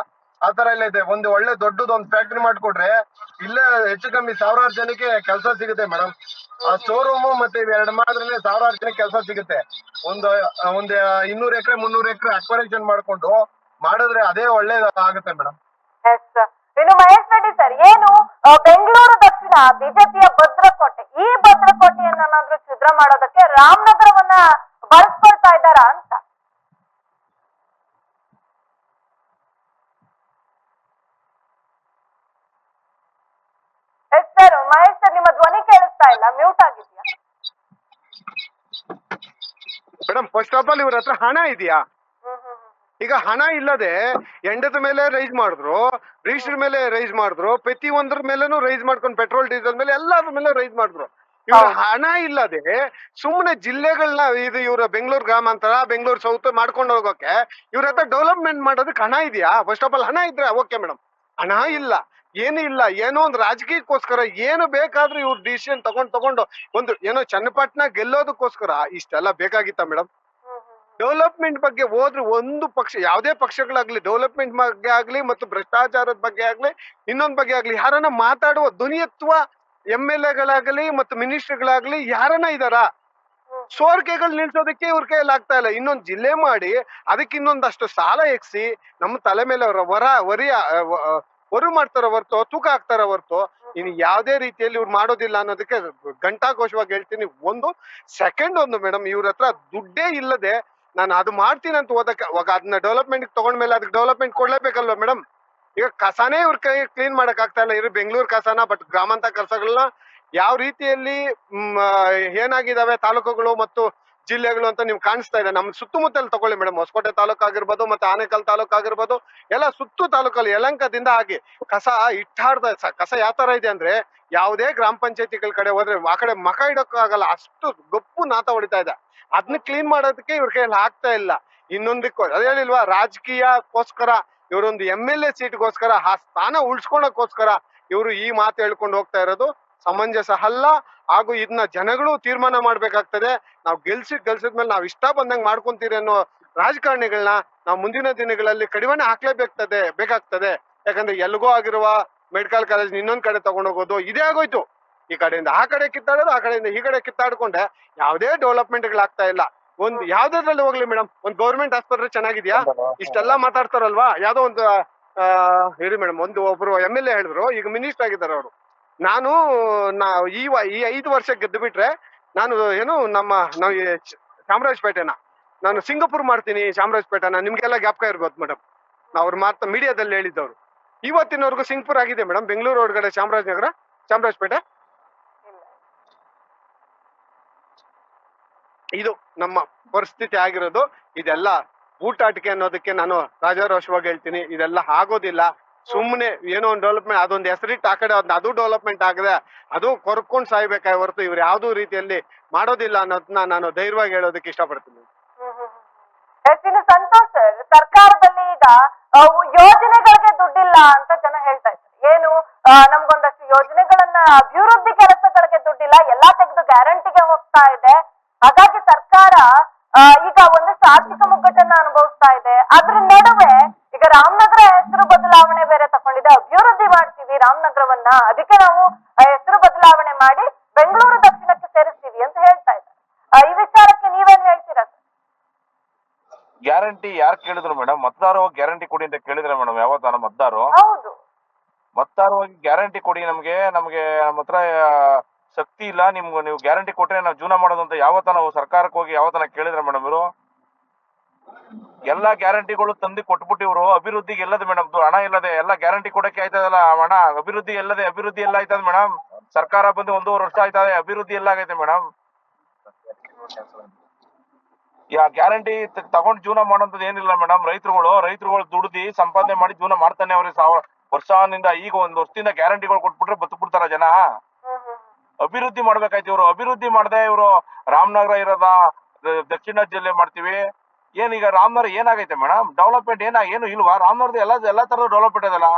ಆ ತರ ಎಲ್ಲ ಇದೆ. ಒಂದು ಒಳ್ಳೆ ದೊಡ್ಡದೊಂದು ಒಂದು ಫ್ಯಾಕ್ಟ್ರಿ ಮಾಡ್ಕೊಟ್ರೆ ಇಲ್ಲೇ ಹೆಚ್ಚು ಕಮ್ಮಿ ಸಾವಿರಾರು ಜನಕ್ಕೆ ಕೆಲಸ ಸಿಗುತ್ತೆ ಮೇಡಮ್. ಆ ಸ್ಟೋರ್ ರೂಮು ಮತ್ತೆ ಇವೆರಡು ಮಾಡಿದ್ರೆ ಸಾವಿರಾರು ಜನಕ್ಕೆ ಕೆಲಸ ಸಿಗುತ್ತೆ. ಒಂದು 200 ಎಕರೆ 300 ಎಕರೆ ಅಕ್ವರೇಷನ್ ಮಾಡ್ಕೊಂಡು ಮಾಡಿದ್ರೆ ಅದೇ ಒಳ್ಳೇದಾಗುತ್ತೆ ಮೇಡಮ್. ಎಸ್. ಇನ್ನು ಮಹೇಶ್ ರೆಡ್ಡಿ ಸರ್, ಏನು ಬೆಂಗಳೂರು ದಕ್ಷಿಣ ಬಿಜೆಪಿಯ ಭದ್ರಕೋಟೆ, ಈ ಭದ್ರಕೋಟೆಯನ್ನಾದ್ರೂ ಛಿದ್ರ ಮಾಡೋದಕ್ಕೆ ರಾಮನಗರವನ್ನ ಬಳಸ್ಕೊಳ್ತಾ ಇದ್ದಾರಾ ಅಂತ? ಎಸ್ ಸರ್, ಮಹೇಶ್ ಸರ್ ನಿಮ್ಮ ಧ್ವನಿ ಕೇಳಿಸ್ತಾ ಇಲ್ಲ, ಮ್ಯೂಟ್ ಆಗಿದ್ಯಾ? ಮೇಡಮ್, ಫಸ್ಟ್ ಆಫ್ ಆಲ್ ಇವ್ರ ಹತ್ರ ಹಣ ಇದೆಯಾ? ಈಗ ಹಣ ಇಲ್ಲದೆ ಎಂಡದ ಮೇಲೆ ರೈಸ್ ಮಾಡಿದ್ರು, ರಿಜಿಸ್ಟರ್ ಮೇಲೆ ರೈಸ್ ಮಾಡಿದ್ರು, ಪ್ರತಿ ಒಂದ್ರ ಮೇಲೆನೂ ರೈಸ್ ಮಾಡ್ಕೊಂಡು ಪೆಟ್ರೋಲ್ ಡೀಸೆಲ್ ಮೇಲೆ ಎಲ್ಲಾದ್ರ ಮೇಲೆ ರೈಸ್ ಮಾಡಿದ್ರು. ಇವ್ರ ಹಣ ಇಲ್ಲದೆ ಸುಮ್ಮನೆ ಜಿಲ್ಲೆಗಳನ್ನ ಇದು ಇವ್ರ ಬೆಂಗಳೂರು ಗ್ರಾಮಾಂತರ ಬೆಂಗಳೂರು ಸೌತ್ ಮಾಡ್ಕೊಂಡು ಹೋಗೋಕೆ ಇವ್ರ ಹತ್ರ ಡೆವಲಪ್ಮೆಂಟ್ ಮಾಡೋದಕ್ಕೆ ಹಣ ಇದೆಯಾ? ಫಸ್ಟ್ ಆಫ್ ಆಲ್ ಹಣ ಇದ್ರೆ ಓಕೆ ಮೇಡಮ್. ಹಣ ಇಲ್ಲ, ಏನು ಇಲ್ಲ, ಏನೋ ಒಂದು ರಾಜಕೀಯಕ್ಕೋಸ್ಕರ ಏನು ಬೇಕಾದ್ರೂ ಇವ್ರು ಡಿಸಿಷನ್ ತಗೊಂಡು ಒಂದು ಏನೋ ಚನ್ನಪಟ್ಟಣ ಗೆಲ್ಲೋದಕ್ಕೋಸ್ಕರ ಇಷ್ಟೆಲ್ಲ ಬೇಕಾಗಿತ್ತ ಮೇಡಮ್? ಡೆವಲಪ್ಮೆಂಟ್ ಬಗ್ಗೆ ಹೋದ್ರೆ ಒಂದು ಪಕ್ಷ, ಯಾವುದೇ ಪಕ್ಷಗಳಾಗ್ಲಿ ಡೆವಲಪ್ಮೆಂಟ್ ಬಗ್ಗೆ ಆಗ್ಲಿ ಮತ್ತು ಭ್ರಷ್ಟಾಚಾರದ ಬಗ್ಗೆ ಆಗ್ಲಿ ಇನ್ನೊಂದ್ ಬಗ್ಗೆ ಆಗ್ಲಿ ಯಾರನ್ನ ಮಾತಾಡುವ ಧ್ವನಿಯತ್ವ MLA ಮತ್ತು ಮಿನಿಸ್ಟರ್ಗಳಾಗ್ಲಿ ಯಾರನ್ನ ಇದಾರ? ಸೋರಿಕೆಗಳು ನಿಲ್ಸೋದಕ್ಕೆ ಇವ್ರ ಕೈಯಲ್ಲಿ ಆಗ್ತಾ ಇಲ್ಲ. ಇನ್ನೊಂದು ಜಿಲ್ಲೆ ಮಾಡಿ ಅದಕ್ಕೆ ಇನ್ನೊಂದಷ್ಟು ಸಾಲ ಎಕ್ಸಿ ನಮ್ಮ ತಲೆ ಮೇಲೆ ಹೊರು ಮಾಡ್ತಾರ ಹೊರ್ತು, ತೂಕ ಹಾಕ್ತಾರ ಹೊರ್ತು ಇನ್ನು ಯಾವ್ದೇ ರೀತಿಯಲ್ಲಿ ಇವ್ರು ಮಾಡೋದಿಲ್ಲ ಅನ್ನೋದಕ್ಕೆ ಘಂಟಾಘೋಷವಾಗಿ ಹೇಳ್ತೀನಿ. ಒಂದು ಸೆಕೆಂಡ್ ಮೇಡಮ್, ಇವ್ರ ಹತ್ರ ದುಡ್ಡೇ ಇಲ್ಲದೆ ನಾನು ಅದು ಮಾಡ್ತೀನಿ ಅಂತ ಅದನ್ನ ಡೆವಲಪ್ಮೆಂಟ್ ತಗೊಂಡ್ಮೇಲೆ ಅದಕ್ಕೆ ಡೆವಲಪ್ಮೆಂಟ್ ಕೊಡ್ಲೇಬೇಕಲ್ವಾ ಮೇಡಮ್? ಈಗ ಕಸಾನೇ ಇವ್ರ ಕೈ ಕ್ಲೀನ್ ಮಾಡಕ್ ಆಗ್ತಾ ಇಲ್ಲ. ಇವ್ರು ಬೆಂಗಳೂರು ಕಸಾನ, ಬಟ್ ಗ್ರಾಮಾಂತರ ಕಸಗಳನ್ನ ಯಾವ ರೀತಿಯಲ್ಲಿ ಏನಾಗಿದಾವೆ ತಾಲೂಕುಗಳು ಮತ್ತು ಜಿಲ್ಲೆಗಳು ಅಂತ ನೀವು ಕಾಣಿಸ್ತಾ ಇದೆ. ನಮ್ಮ ಸುತ್ತಮುತ್ತಲು ತಗೊಳ್ಳಿ ಮೇಡಮ್, ಹೊಸಕೋಟೆ ತಾಲೂಕು ಆಗಿರ್ಬೋದು ಮತ್ತೆ ಆನೇಕಲ್ ತಾಲೂಕು ಆಗಿರ್ಬೋದು, ಎಲ್ಲ ಸುತ್ತು ತಾಲೂಕಲ್ಲಿ ಯಲಂಕದಿಂದ ಆಗಿ ಕಸ ಕಸ ಯಾವ ತರ ಇದೆ ಅಂದ್ರೆ ಯಾವುದೇ ಗ್ರಾಮ ಪಂಚಾಯತಿಗಳ ಕಡೆ ಹೋದ್ರೆ ಆ ಕಡೆ ಮಕ ಇಡೋಕ್ಕಾಗಲ್ಲ, ಅಷ್ಟು ಗಪ್ಪು ನಾತ ಹೊಡಿತಾ ಇದೆ. ಅದನ್ನ ಕ್ಲೀನ್ ಮಾಡೋದಕ್ಕೆ ಇವ್ರ ಕೈಯಲ್ಲಿ ಆಗ್ತಾ ಇಲ್ಲ. ಇನ್ನೊಂದಕ್ಕೂ ಅದೇ ಹೇಳಿಲ್ವಾ, ರಾಜಕೀಯಕ್ಕೋಸ್ಕರ ಇವರೊಂದು MLA ಸೀಟ್ಗೋಸ್ಕರ ಆ ಸ್ಥಾನ ಉಳ್ಸ್ಕೊಳಕ್ಕೋಸ್ಕರ ಇವರು ಈ ಮಾತು ಹೇಳ್ಕೊಂಡು ಹೋಗ್ತಾ ಇರೋದು ಸಮಂಜಸ ಅಲ್ಲ. ಹಾಗೂ ಇದನ್ನ ಜನಗಳು ತೀರ್ಮಾನ ಮಾಡ್ಬೇಕಾಗ್ತದೆ. ನಾವು ಗೆಲ್ಸಿದ್ಮೇಲೆ ನಾವ್ ಇಷ್ಟ ಬಂದಂಗ್ ಮಾಡ್ಕೊಂತೀರಿ ಅನ್ನೋ ರಾಜಕಾರಣಿಗಳನ್ನ ನಾವು ಮುಂದಿನ ದಿನಗಳಲ್ಲಿ ಕಡಿವಾಣ ಬೇಕಾಗ್ತದೆ. ಯಾಕಂದ್ರೆ ಎಲ್ಗೋ ಆಗಿರುವ ಮೆಡಿಕಲ್ ಕಾಲೇಜ್ ಇನ್ನೊಂದ್ ಕಡೆ ತಗೊಂಡೋಗೋದು ಇದೇ ಆಗೋಯ್ತು. ಈ ಕಡೆಯಿಂದ ಆ ಕಡೆ ಕಿತ್ತಾಡೋದು, ಆ ಕಡೆಯಿಂದ ಈ ಕಡೆ ಕಿತ್ತಾಡ್ಕೊಂಡೆ ಯಾವುದೇ ಡೆವಲಪ್ಮೆಂಟ್ಗಳಾಗ್ತಾ ಇಲ್ಲ. ಒಂದು ಯಾವ್ದ್ರಲ್ಲಿ ಹೋಗ್ಲಿ ಮೇಡಮ್, ಒಂದ್ ಗೌರ್ಮೆಂಟ್ ಆಸ್ಪತ್ರೆ ಚೆನ್ನಾಗಿದ್ಯಾ? ಇಷ್ಟೆಲ್ಲಾ ಮಾತಾಡ್ತಾರಲ್ವಾ, ಯಾವ್ದೋ ಒಂದು ಹೇಳಿ ಮೇಡಮ್, ಒಬ್ರು MLA ಹೇಳಿದ್ರು, ಈಗ ಮಿನಿಸ್ಟರ್ ಆಗಿದ್ದಾರೆ ಅವರು. ನಾನು ಈ 5 ವರ್ಷ ಗೆದ್ದು ಬಿಟ್ರೆ ನಾನು ನಾವು ಚಾಮರಾಜಪೇಟೆನ ನಾನು ಸಿಂಗಾಪುರ್ ಮಾಡ್ತೀನಿ. ಚಾಮರಾಜಪೇಟೆನ ನಿಮ್ಗೆಲ್ಲ ಜ್ಞಾಪಕ ಇರ್ಬೋದು ಮೇಡಮ್, ಅವ್ರು ಮೀಡಿಯಾದಲ್ಲಿ ಹೇಳಿದ್ದವ್ರು. ಇವತ್ತಿನವರೆಗೂ ಸಿಂಗಾಪುರ್ ಆಗಿದೆ ಮೇಡಮ್. ಬೆಂಗಳೂರು ಒಳಗಡೆ ಚಾಮರಾಜಪೇಟೆ ಇದು ನಮ್ಮ ಪರಿಸ್ಥಿತಿ ಆಗಿರೋದು. ಇದೆಲ್ಲ ಊಟಾಟಿಕೆ ಅನ್ನೋದಕ್ಕೆ ನಾನು ರಾಜಾರೋಷವಾಗಿ ಹೇಳ್ತೀನಿ. ಇದೆಲ್ಲ ಆಗೋದಿಲ್ಲ. ಸುಮ್ಮನೆ ಏನೋ ಒಂದು ಡೆವಲಪ್ಮೆಂಟ್, ಅದೊಂದು ಹೆಸರಿಟ್ಟು ಆ ಕಡೆ ಅದು ಡೆವಲಪ್ಮೆಂಟ್ ಆಗದೆ ಅದು ಕೊರ್ಕೊಂಡು ಸಾಯ್ಬೇಕಾಗಿ ಹೊರತು ಇವ್ರು ಯಾವ್ದೋ ರೀತಿಯಲ್ಲಿ ಮಾಡೋದಿಲ್ಲ ಅನ್ನೋದನ್ನ ನಾನು ಧೈರ್ಯವಾಗಿ ಹೇಳೋದಕ್ಕೆ ಇಷ್ಟಪಡ್ತೀನಿ. ಇನ್ನು ಸಂತೋಷ್ ಸರ್, ಸರ್ಕಾರದಲ್ಲಿ ಈಗ ಯೋಜನೆಗಳಿಗೆ ದುಡ್ಡಿಲ್ಲ ಅಂತ ಜನ ಹೇಳ್ತಾ ಇದ್ದಾರೆ. ಏನು ನಮ್ಗೊಂದಷ್ಟು ಯೋಜನೆಗಳನ್ನ ಅಭಿವೃದ್ಧಿ ಕೆಲಸಗಳಿಗೆ ದುಡ್ಡಿಲ್ಲ, ಎಲ್ಲಾ ತೆಗೆದು ಗ್ಯಾರಂಟಿಗೆ ಹೋಗ್ತಾ ಇದೆ. ಹಾಗಾಗಿ ಸರ್ಕಾರ ಈಗ ಒಂದಷ್ಟು ಆರ್ಥಿಕ ಮುಗ್ಗಟ್ಟನ್ನ ಅನುಭವಿಸ್ತಾ ಇದೆ. ಅದ್ರ ನಡುವೆ ಈಗ ರಾಮನಗರ ಹೆಸರು ಬದಲಾವಣೆ ಬೇರೆ ತಗೊಂಡಿದೆ. ಅಭಿವೃದ್ಧಿ ಮಾಡ್ತೀವಿ ರಾಮನಗರವನ್ನ, ಅದಕ್ಕೆ ನಾವು ಹೆಸರು ಬದಲಾವಣೆ ಮಾಡಿ ಬೆಂಗಳೂರು ದಕ್ಷಿಣಕ್ಕೆ ಸೇರಿಸ್ತೀವಿ ಅಂತ ಹೇಳ್ತಾ ಇದ್ದಾರೆ. ಈ ವಿಚಾರಕ್ಕೆ ನೀವೇನ್ ಹೇಳ್ತೀರಾ ಸರ್? ಗ್ಯಾರಂಟಿ ಯಾರು ಕೇಳಿದ್ರು ಮೇಡಮ್? ಮತದಾರ ಗ್ಯಾರಂಟಿ ಕೊಡಿ ಅಂತ ಕೇಳಿದ್ರೆ ಮೇಡಮ್, ಯಾವತ್ತಾನ ಮತದಾರರು ಹೌದು ಮತದಾರವಾಗಿ ಗ್ಯಾರಂಟಿ ಕೊಡಿ, ನಮ್ಗೆ ನಮ್ಮ ಹತ್ರ ಶಕ್ತಿ ಇಲ್ಲ, ನೀವು ಗ್ಯಾರಂಟಿ ಕೊಟ್ರೆ ನಾವು ಜೀವನ ಮಾಡೋದು ಅಂತ ಯಾವತ್ತ ನಾವು ಸರ್ಕಾರಕ್ಕೆ ಹೋಗಿ ಯಾವತ್ತನ ಕೇಳಿದ್ರೆ ಮೇಡಮ್? ಇವರು ಎಲ್ಲಾ ಗ್ಯಾರಂಟಿಗಳು ತಂದು ಕೊಟ್ಬಿಟ್ಟಿವ್ರು. ಅಭಿವೃದ್ಧಿಗೆ ಎಲ್ಲದ ಮೇಡಮ್? ಹಣ ಇಲ್ಲದೆ ಎಲ್ಲ ಗ್ಯಾರಂಟಿ ಕೊಡಕ್ಕೆ ಆಯ್ತದಲ್ಲ ಹಣ, ಅಭಿವೃದ್ಧಿ ಎಲ್ಲ ಆಯ್ತದ ಮೇಡಮ್? ಸರ್ಕಾರ ಬಂದು 1.5 ವರ್ಷ ಆಯ್ತದೆ, ಅಭಿವೃದ್ಧಿ ಎಲ್ಲ ಆಗೈತೆ ಮೇಡಮ್? ಗ್ಯಾರಂಟಿ ತಗೊಂಡ್ ಜೀವನ ಮಾಡೋಂಥದ್ದು ಏನಿಲ್ಲ ಮೇಡಮ್. ರೈತರುಗಳು ದುಡ್ದಿ ಸಂಪಾದನೆ ಮಾಡಿ ಜೀವನ ಮಾಡ್ತಾನೆ ಅವ್ರಿಗೆ. ವರ್ಷದಿಂದ ಈಗ 1 ವರ್ಷದಿಂದ ಗ್ಯಾರಂಟಿಗಳು ಕೊಟ್ಬಿಟ್ರೆ ಬತ್ತು ಬಿಡ್ತಾರ ಜನ. ಅಭಿವೃದ್ಧಿ ಮಾಡ್ಬೇಕಾಯ್ತು. ಇವ್ರು ಅಭಿವೃದ್ಧಿ ಮಾಡದೆ ಇವರು ರಾಮನಗರ ಇರೋದ ದಕ್ಷಿಣ ಜಿಲ್ಲೆ ಮಾಡ್ತೀವಿ. ಏನೀಗ ರಾಮನಗರ ಏನಾಗೈತೆ ಮೇಡಮ್? ಡೆವಲಪ್ಮೆಂಟ್ ಏನು ಇಲ್ವಾ? ರಾಮನಗರದ ಎಲ್ಲಾ ತರದ ಡೆವಲಪ್ಮೆಂಟ್ ಅದಲ್ಲ.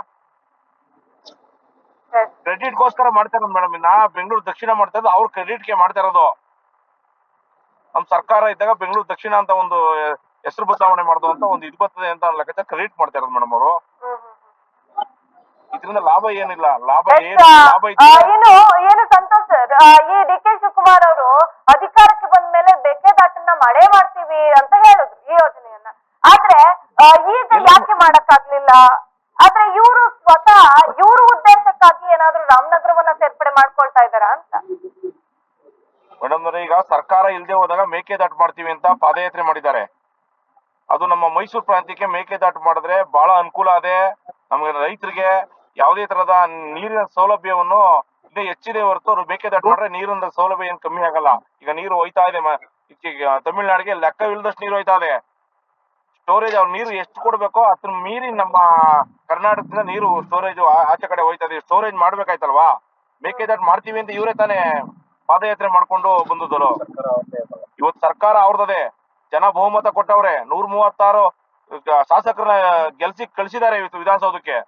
ಕ್ರೆಡಿಟ್ಗೋಸ್ಕರ ಮಾಡ್ತಾ ಇರೋದು ಮೇಡಮ್. ಇನ್ನ ಬೆಂಗಳೂರು ದಕ್ಷಿಣ ಮಾಡ್ತಾ ಇರೋದು ಅವ್ರ ಕ್ರೆಡಿಟ್ಗೆ ಮಾಡ್ತಾ ಇರೋದು. ನಮ್ ಸರ್ಕಾರ ಇದ್ದಾಗ ಬೆಂಗಳೂರು ದಕ್ಷಿಣ ಅಂತ ಒಂದು ಹೆಸರು ಬದಲಾವಣೆ ಮಾಡೋದು ಅಂತ ಒಂದು ಇದು ಬರ್ತದೆ ಅಂತ ಲೆಕ್ಕಾಚಾರ ಕ್ರೆಡಿಟ್ ಮಾಡ್ತಾ ಇರೋದು ಮೇಡಮ್ ಅವರು. ಇದರಿಂದ ಲಾಭ ಏನಿಲ್ಲ. ಲಾಭ ಎಸ್, ಏನು ಏನು ಸಂತೋಷ್ ಸರ್, ಈ ಡಿ ಕೆ ಶಿವಕುಮಾರ್ ಅವರು ಅಧಿಕಾರಕ್ಕೆ ಬಂದ ಮೇಲೆ ಮೇಕೆದಾಟನ್ನ ಮಾಡೇ ಮಾಡ್ತೀವಿ ಅಂತ ಹೇಳಿದ್ರು ಈ ಯೋಜನೆಯನ್ನ. ಆದ್ರೆ ಈಗ ಯಾಕೆ ಮಾಡಕ್ಕಾಗ್ಲಿಲ್ಲ? ಆದ್ರೆ ಇವರು ಸ್ವತಃ ಇವ್ರ ಉದ್ದೇಶಕ್ಕಾಗಿ ಏನಾದ್ರು ರಾಮನಗರವನ್ನ ಸೇರ್ಪಡೆ ಮಾಡ್ಕೊಳ್ತಾ ಇದಾರ ಅಂತ? ಮೇಡಮ್ ಈಗ ಸರ್ಕಾರ ಇಲ್ಲದೆ ಹೋದಾಗ ಮೇಕೆದಾಟು ಮಾಡ್ತೀವಿ ಅಂತ ಪಾದಯಾತ್ರೆ ಮಾಡಿದ್ದಾರೆ. ಅದು ನಮ್ಮ ಮೈಸೂರು ಪ್ರಾಂತ್ಯಕ್ಕೆ ಮೇಕೆದಾಟು ಮಾಡಿದ್ರೆ ಬಹಳ ಅನುಕೂಲ ಇದೆ. ನಮಗೆ ರೈತರಿಗೆ ಯಾವುದೇ ತರದ ನೀರಿನ ಸೌಲಭ್ಯವನ್ನು ಇನ್ನೂ ಹೆಚ್ಚಿದೆ ಹೊರತು ಅವ್ರು ಮೇಕೆದಾಟು ಮಾಡ್ರೆ ನೀರಿನ ಸೌಲಭ್ಯ ಏನ್ ಕಮ್ಮಿ ಆಗಲ್ಲ. ಈಗ ನೀರು ಹೋಯ್ತಾ ಇದೆ, ತಮಿಳ್ನಾಡಿಗೆ ಲೆಕ್ಕವಿಲ್ಲದಷ್ಟು ನೀರು ಹೋಯ್ತಾ ಇದೆ. ಸ್ಟೋರೇಜ್ ಅವ್ರ ನೀರು ಎಷ್ಟು ಕೊಡ್ಬೇಕೋ ಅದ್ರ ಮೀರಿ ನಮ್ಮ ಕರ್ನಾಟಕದಿಂದ ನೀರು ಸ್ಟೋರೇಜ್ ಆಚೆ ಕಡೆ ಹೋಯ್ತಾ ಇದೆ. ಸ್ಟೋರೇಜ್ ಮಾಡ್ಬೇಕಾಯ್ತಲ್ವಾ? ಮೇಕೆದಾಟು ಮಾಡ್ತೀವಿ ಅಂತ ಇವರೇ ತಾನೇ ಪಾದಯಾತ್ರೆ ಮಾಡ್ಕೊಂಡು ಬಂದದರು. ಇವತ್ತು ಸರ್ಕಾರ ಅವ್ರದೇ, ಜನ ಬಹುಮತ ಕೊಟ್ಟವ್ರೆ. 136 ಶಾಸಕರನ್ನ ಕಳಿಸಿದ್ದಾರೆ ಇವತ್ತು ವಿಧಾನಸೌಧಕ್ಕೆ.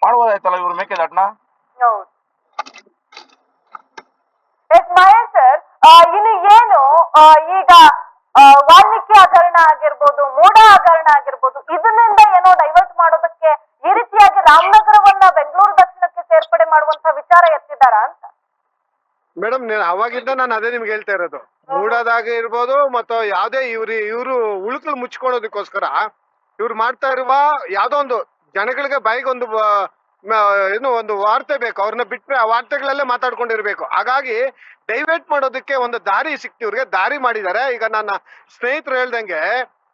ಮಾಡ್ಬೋದಾಯ್ತಲ್ಲ ಇವ್ರು ಮೇಕೆದಾಟನ? ಹೌದು. ಎಸ್ ಮಹೇಶ್ ಸರ್, ಇನ್ನು ಏನು ಈಗ ವಾಲ್ಮೀಕಿ ಹಗರಣ ಆಗಿರ್ಬೋದು, ಮೂಡ ಹಗರಣ ಆಗಿರ್ಬೋದು, ಇದನ್ನಿಂದ ಏನೋ ಡೈವರ್ಟ್ ಮಾಡೋದಕ್ಕೆ ಈ ರೀತಿಯಾಗಿ ರಾಮನಗರವನ್ನ ಬೆಂಗಳೂರು ದಕ್ಷಿಣಕ್ಕೆ ಸೇರ್ಪಡೆ ಮಾಡುವಂತ ವಿಚಾರ ಎತ್ತಿದಾರ ಅಂತ? ಮೇಡಮ್ ಅವಾಗಿಂದ ನಾನು ಅದೇ ನಿಮ್ಗೆ ಹೇಳ್ತಾ ಇರೋದು. ಮೂಡೋದಾಗ ಇರ್ಬೋದು ಮತ್ತು ಯಾವ್ದೇ ಇವ್ರು ಉಳುಕಲು ಮುಚ್ಕೊಳ್ಳೋದಕ್ಕೋಸ್ಕರ ಇವ್ರು ಮಾಡ್ತಾ ಇರುವ ಯಾವ್ದೋ ಒಂದು ಜನಗಳಿಗೆ ಬಾಯಿಗೆ ಒಂದು ಏನು ಒಂದು ವಾರ್ತೆ ಬೇಕು, ಅವ್ರನ್ನ ಬಿಟ್ರೆ ಆ ವಾರ್ತೆಗಳಲ್ಲೇ ಮಾತಾಡ್ಕೊಂಡಿರ್ಬೇಕು. ಹಾಗಾಗಿ ಡೈವರ್ಟ್ ಮಾಡೋದಕ್ಕೆ ಒಂದು ದಾರಿ ಸಿಕ್ತಿ, ಇವ್ರಿಗೆ ದಾರಿ ಮಾಡಿದ್ದಾರೆ. ಈಗ ನನ್ನ ಸ್ನೇಹಿತರು ಹೇಳ್ದಂಗೆ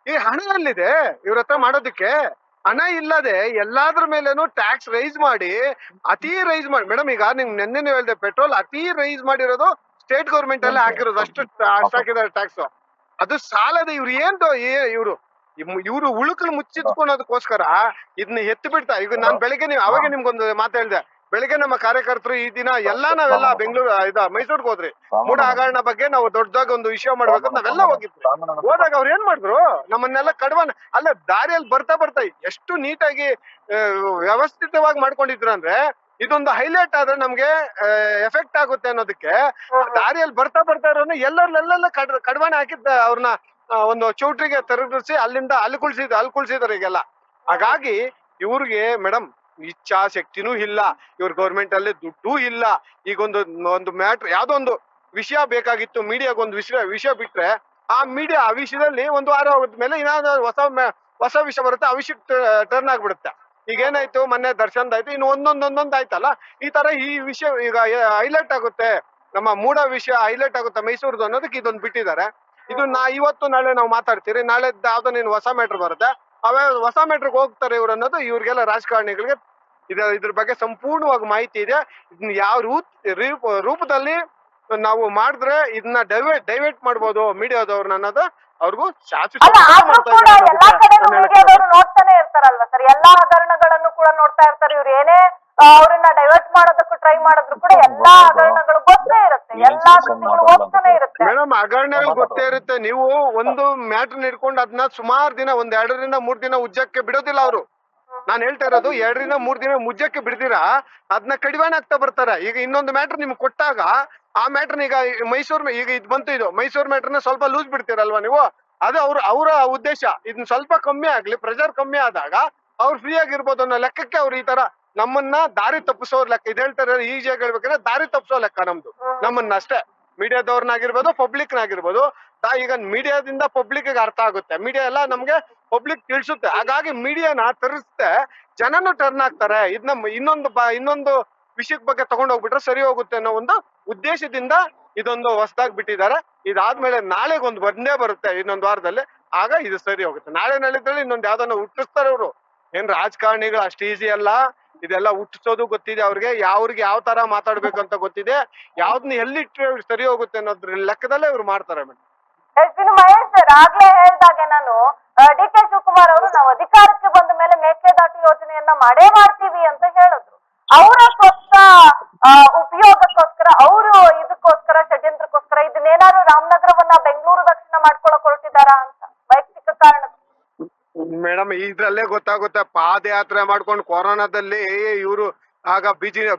ಈ ಹಣ ಎಲ್ಲಿದೆ ಇವ್ರ ಹತ್ರ ಮಾಡೋದಕ್ಕೆ? ಹಣ ಇಲ್ಲದೆ ಎಲ್ಲಾದ್ರ ಮೇಲೇನು ಟ್ಯಾಕ್ಸ್ ರೈಸ್ ಮಾಡಿ, ಅತಿ ರೈಸ್ ಮಾಡಿ. ಮೇಡಮ್ ಈಗ ನಿಮ್ಗೆ ನೆನ್ನೆ ಹೇಳ್ದೆ, ಪೆಟ್ರೋಲ್ ಅತಿ ರೈಸ್ ಮಾಡಿರೋದು ಸ್ಟೇಟ್ ಗೌರ್ಮೆಂಟ್ ಅಲ್ಲೇ ಹಾಕಿರೋದು, ಅಷ್ಟು ಹಾಕಿದ್ದಾರೆ ಟ್ಯಾಕ್ಸ್. ಅದು ಸಾಲದ ಇವ್ರು ಉಳುಕಲು ಮುಚ್ಚಿಟ್ಕೊಳೋದಕ್ಕೋಸ್ಕರ ಇದನ್ನ ಎತ್ತು ಬಿಡ್ತಾ. ಈಗ ನಾನು ಬೆಳಿಗ್ಗೆ ಅವಾಗ ನಿಮ್ಗೊಂದು ಮಾತು ಹೇಳ್ದೆ, ಬೆಳಿಗ್ಗೆ ನಮ್ಮ ಕಾರ್ಯಕರ್ತರು ಈ ದಿನ ನಾವೆಲ್ಲ ಬೆಂಗಳೂರು ಮೈಸೂರ್ಗೆ ಹೋದ್ರಿ. ಮೂಡ ಹಗರಣ ಬಗ್ಗೆ ನಾವು ದೊಡ್ಡದಾಗ ಒಂದು ವಿಷಯ ಮಾಡ್ಬೇಕಂತ ನಾವೆಲ್ಲ ಹೋಗಿದ್ವಿ. ಹೋದಾಗ ಅವ್ರು ಏನ್ ಮಾಡಿದ್ರು, ನಮ್ಮನ್ನೆಲ್ಲ ಅಲ್ಲ ದಾರಿಯಲ್ಲಿ ಬರ್ತಾ ಎಷ್ಟು ನೀಟಾಗಿ ವ್ಯವಸ್ಥಿತವಾಗಿ ಮಾಡ್ಕೊಂಡಿದ್ರು ಅಂದ್ರೆ, ಇದೊಂದು ಹೈಲೈಟ್ ಆದ್ರೆ ನಮ್ಗೆ ಎಫೆಕ್ಟ್ ಆಗುತ್ತೆ ಅನ್ನೋದಕ್ಕೆ ದಾರಿಯಲ್ಲಿ ಬರ್ತಾ ಇರೋನು ಎಲ್ಲೆಲ್ಲ ಕಡ್ವಾಣೆ ಹಾಕಿದ್ದ ಅವ್ರನ್ನ ಒಂದು ಚೌಟ್ರಿಗೆ ತಿರುಗಿಸಿ ಅಲ್ಲಿಂದ ಅಲ್ಲಿ ಕುಳ್ಸಿದಾರೆ ಈಗೆಲ್ಲ. ಹಾಗಾಗಿ ಇವ್ರಿಗೆ ಮೇಡಮ್ ಇಚ್ಛಾಶಕ್ತಿನೂ ಇಲ್ಲ, ಇವ್ರ ಗೌರ್ಮೆಂಟ್ ಅಲ್ಲಿ ದುಡ್ಡೂ ಇಲ್ಲ. ಈಗ ಒಂದು ಮ್ಯಾಟ್ರ್ ಯಾವ್ದೋ ಒಂದು ವಿಷಯ ಬೇಕಾಗಿತ್ತು, ಮೀಡಿಯಾಗೊಂದು ವಿಷಯ ಬಿಟ್ರೆ ಆ ಮೀಡಿಯಾ ಆ ವಿಷಯದಲ್ಲಿ ಒಂದು ವಾರ ಹೋದ್ಮೇಲೆ ಇನ್ನಾದ್ರು ಹೊಸ ವಿಷಯ ಬರುತ್ತೆ, ಆ ವಿಷಯಕ್ಕೆ ಟರ್ನ್ ಆಗ್ಬಿಡುತ್ತೆ. ಈಗ ಏನಾಯ್ತು, ಮೊನ್ನೆ ದರ್ಶನ್ ಆಯ್ತು, ಇನ್ನು ಒಂದೊಂದ್ ಆಯ್ತಲ್ಲ. ಈ ತರ ಈ ವಿಷಯ ಈಗ ಹೈಲೈಟ್ ಆಗುತ್ತೆ, ನಮ್ಮ ಮೂಡ ವಿಷಯ ಹೈಲೈಟ್ ಆಗುತ್ತೆ ಮೈಸೂರ್ದು ಅನ್ನೋದಕ್ಕೆ ಇದೊಂದು ಬಿಟ್ಟಿದ್ದಾರೆ. ಇದು ಇವತ್ತು ನಾಳೆ ನಾವು ಮಾತಾಡ್ತೀರಿ, ನಾಳೆ ಯಾವ್ದೋ ನೀನು ಹೊಸ ಮ್ಯಾಟ್ರ್ ಬರುತ್ತೆ, ಅವೇ ಹೊಸ ಮ್ಯಾಟ್ರಿಗೆ ಹೋಗ್ತಾರೆ ಇವ್ರು ಅನ್ನೋದು ಇವ್ರಿಗೆಲ್ಲ ರಾಜಕಾರಣಿಗಳಿಗೆ ಇದ್ರ ಬಗ್ಗೆ ಸಂಪೂರ್ಣವಾಗಿ ಮಾಹಿತಿ ಇದೆ. ಇದನ್ನ ಯಾವ ರೂಪದಲ್ಲಿ ನಾವು ಮಾಡಿದ್ರೆ ಇದನ್ನ ಡೈವರ್ಟ್ ಮಾಡ್ಬೋದು ಮೀಡಿಯಾದವ್ರನ್ನ ಅನ್ನೋದು ಅವ್ರಿಗೂ ನೋಡ್ತಾನೆ ಇರ್ತಾರಲ್ವಾ ಸರ್, ಎಲ್ಲಾ ಹಗರಣಗಳನ್ನು ಕೂಡ ನೋಡ್ತಾ ಇರ್ತಾರೆ. ಇವ್ರು ಏನೇ ಅವ್ರನ್ನ ಡೈವರ್ಟ್ ಮಾಡೋದಕ್ಕೂ ಟ್ರೈ ಮಾಡಿದ್ರು ಕೂಡ ಎಲ್ಲಾ ಹಗರಣಗಳು ಗೊತ್ತೇ ಇರುತ್ತೆ, ಎಲ್ಲಾ ಸುದ್ದಿಗಳು ಹೋಗ್ತಾನೆ ಇರುತ್ತೆ. ಮೇಡಮ್ ಹಗರಣಗಳು ಗೊತ್ತೇ ಇರುತ್ತೆ. ನೀವು ಒಂದು ಮ್ಯಾಟ್ರ್ ಇಟ್ಕೊಂಡು ಅದನ್ನ ಸುಮಾರು ದಿನ, ಒಂದ್ 2 ರಿಂದ 3 ದಿನ ಉಜ್ಜಕ್ಕೆ ಬಿಡೋದಿಲ್ಲ ಅವರು. ನಾನ್ ಹೇಳ್ತಾ ಇರೋದು 2 ರಿಂದ 3 ದಿನ ಮುಜ್ಜಕ್ಕೆ ಬಿಡ್ದಿರಾ ಅದನ್ನ ಕಡಿವಾಣ ಆಗ್ತಾ ಬರ್ತಾರೆ. ಈಗ ಇನ್ನೊಂದು ಮ್ಯಾಟ್ರ್ ನಿಮ್ಗೆ ಕೊಟ್ಟಾಗ ಆ ಮ್ಯಾಟ್ರನ್ನ ಈಗ ಈಗ ಇದು ಬಂತು, ಇದು ಮೈಸೂರು ಮ್ಯಾಟ್ರನ್ನ ಸ್ವಲ್ಪ ಲೂಸ್ ಬಿಡ್ತೀರಲ್ವಾ ನೀವು, ಅದು ಅವರ ಉದ್ದೇಶ. ಇದನ್ನ ಸ್ವಲ್ಪ ಕಮ್ಮಿ ಆಗ್ಲಿ, ಪ್ರೆಷರ್ ಕಮ್ಮಿ ಆದಾಗ ಅವ್ರು ಫ್ರೀ ಆಗಿರ್ಬೋದು ಅನ್ನೋ ಲೆಕ್ಕಕ್ಕೆ ಅವ್ರು ಈ ತರ ನಮ್ಮನ್ನ ದಾರಿ ತಪ್ಪಿಸೋ ಲೆಕ್ಕ. ಇದು ಹೇಳ್ತಾರೆ ಈಜಿಯಾಗಿ ಹೇಳ್ಬೇಕಂದ್ರೆ ದಾರಿ ತಪ್ಪಿಸೋ ಲೆಕ್ಕ ನಮ್ದು, ನಮ್ಮನ್ನ ಅಷ್ಟೇ. ಮೀಡಿಯಾದವ್ರನ್ನಾಗಿರ್ಬೋದು, ಪಬ್ಲಿಕ್ನಾಗಿರ್ಬೋದು. ಈಗ ಮೀಡಿಯಾದಿಂದ ಪಬ್ಲಿಕ್ ಅರ್ಥ ಆಗುತ್ತೆ, ಮೀಡಿಯಾ ಎಲ್ಲ ನಮ್ಗೆ ಪಬ್ಲಿಕ್ ತಿಳಿಸುತ್ತೆ. ಹಾಗಾಗಿ ಮೀಡಿಯಾನ ತರಿಸುತ್ತೆ, ಜನನು ಟರ್ನ್ ಆಗ್ತಾರೆ. ಇದನ್ನ ಇನ್ನೊಂದು ವಿಷಯದ ಬಗ್ಗೆ ತಗೊಂಡೋಗ್ಬಿಟ್ರೆ ಸರಿ ಹೋಗುತ್ತೆ ಅನ್ನೋ ಒಂದು ಉದ್ದೇಶದಿಂದ ಇದೊಂದು ಹೊಸದಾಗಿ ಬಿಟ್ಟಿದ್ದಾರೆ. ಇದಾದ್ಮೇಲೆ ನಾಳೆಗೊಂದು ಬಂದೇ ಬರುತ್ತೆ ಇನ್ನೊಂದು ವಾರದಲ್ಲಿ, ಆಗ ಇದು ಸರಿ ಹೋಗುತ್ತೆ. ನಾಳಿದ್ರಲ್ಲಿ ಇನ್ನೊಂದು ಯಾವ್ದನ್ನ ಹುಟ್ಟಿಸ್ತಾರೆ ಅವರು. ಏನ್ ರಾಜಕಾರಣಿಗಳು ಅಷ್ಟು ಈಸಿ ಅಲ್ಲ, ಇದೆಲ್ಲ ಹುಟ್ಟಿಸೋದು ಗೊತ್ತಿದೆ ಅವ್ರಿಗೆ, ಯಾವ್ರಿಗೆ ಯಾವ ತರ ಮಾತಾಡ್ಬೇಕು ಅಂತ ಗೊತ್ತಿದೆ, ಯಾವ್ದನ್ನ ಎಲ್ಲಿಟ್ರೆ ಸರಿ ಹೋಗುತ್ತೆ ಅನ್ನೋದ್ರ ಲೆಕ್ಕದಲ್ಲೇ ಇವ್ರು ಮಾಡ್ತಾರೆ ಮೇಡಮ್. ಮಹೇಶ್ ಸರ್, ಆಗ್ಲೇ ಹೇಳ್ದಾಗೆ ನಾನು ಡಿ ಕೆ ಶಿವಕುಮಾರ್ ಅವರು ನಾವು ಅಧಿಕಾರಕ್ಕೆ ಬಂದ ಮೇಲೆ ಮೇಕೆದಾಟು ಯೋಜನೆಯನ್ನ ಮಾಡೇ ಮಾಡ್ತೀವಿ ಅಂತ ಹೇಳಿದ್ರು. ಅವರ ಸ್ವಂತ ಉಪಯೋಗಕ್ಕೋಸ್ಕರ, ಅವರು ಇದಕ್ಕೋಸ್ಕರ ಷಡ್ಯಂತ್ರಕ್ಕೋಸ್ಕರ ಇದನ್ನೇನಾದ್ರು ರಾಮನಗರವನ್ನ ಬೆಂಗಳೂರು ದಕ್ಷಿಣ ಮಾಡ್ಕೊಳಕ್ ಹೊರಟಿದಾರಾ ಅಂತ ವೈಯಕ್ತಿಕ ಕಾರಣ? ಮೇಡಮ್ ಇದ್ರಲ್ಲೇ ಗೊತ್ತಾಗುತ್ತೆ. ಪಾದಯಾತ್ರೆ ಮಾಡ್ಕೊಂಡು ಕೊರೋನಾದಲ್ಲಿ ಇವರು ಆಗ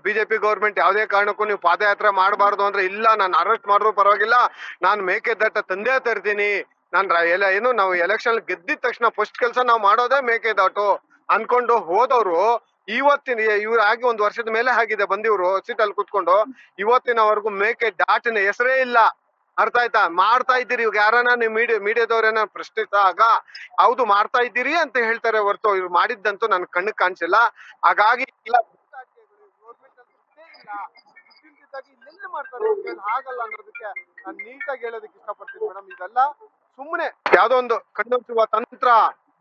ಬಿಜೆಪಿ ಗೌರ್ಮೆಂಟ್ ಯಾವುದೇ ಕಾರಣಕ್ಕೂ ನೀವು ಪಾದಯಾತ್ರೆ ಮಾಡಬಾರ್ದು ಅಂದ್ರೆ, ಇಲ್ಲ ನಾನು ಅರೆಸ್ಟ್ ಮಾಡಿದ್ರು ಪರವಾಗಿಲ್ಲ, ನಾನು ಮೇಕೆದಾಟ ತಂದೇ ತರ್ತೀನಿ, ನಾವು ಎಲೆಕ್ಷನ್ ಗೆದ್ದಿದ ತಕ್ಷಣ ಫಸ್ಟ್ ಕೆಲಸ ನಾವು ಮಾಡೋದೇ ಮೇಕೆದಾಟು ಅನ್ಕೊಂಡು ಹೋದವ್ರು ಇವತ್ತಿನ ಇವ್ರು ಆಗಿ ಒಂದು ವರ್ಷದ ಮೇಲೆ ಆಗಿದೆ ಬಂದಿವ್ರು ಸೀಟಲ್ಲಿ ಕುತ್ಕೊಂಡು ಇವತ್ತಿನವರೆಗೂ ಮೇಕೆ ದಾಟಿನ ಹೆಸರೇ ಇಲ್ಲ. ಅರ್ಥ ಆಯ್ತಾ? ಮಾಡ್ತಾ ಇದ್ದೀರಿ ಇವಾಗ ಯಾರನ್ನ ನೀವು ಮೀಡಿಯಾದವ್ರೇನ ಪ್ರಶ್ನಿಸಿದಾಗ ಹೌದು ಮಾಡ್ತಾ ಇದ್ದೀರಿ ಅಂತ ಹೇಳ್ತಾರೆ ಹೊರತು ಇವ್ರು ಮಾಡಿದ್ದಂತೂ ನನ್ ಕಣ್ಣು ಕಾಣಿಸಿಲ್ಲ. ಹಾಗಾಗಿ ಇಲ್ಲ ಇಲ್ಲೆಲ್ಲ ಮಾಡ್ತಾರೆ ಆಗಲ್ಲ ಅನ್ನೋದಕ್ಕೆ ನಾನು ನೀಟಾಗಿ ಹೇಳೋದಕ್ಕೆ ಇಷ್ಟಪಡ್ತೀನಿ ಮೇಡಮ್. ಇದೆಲ್ಲ ಸುಮ್ಮನೆ ಯಾವ್ದೋ ಒಂದು ಕಣ್ಣೊಚ್ಚುವ ತಂತ್ರ.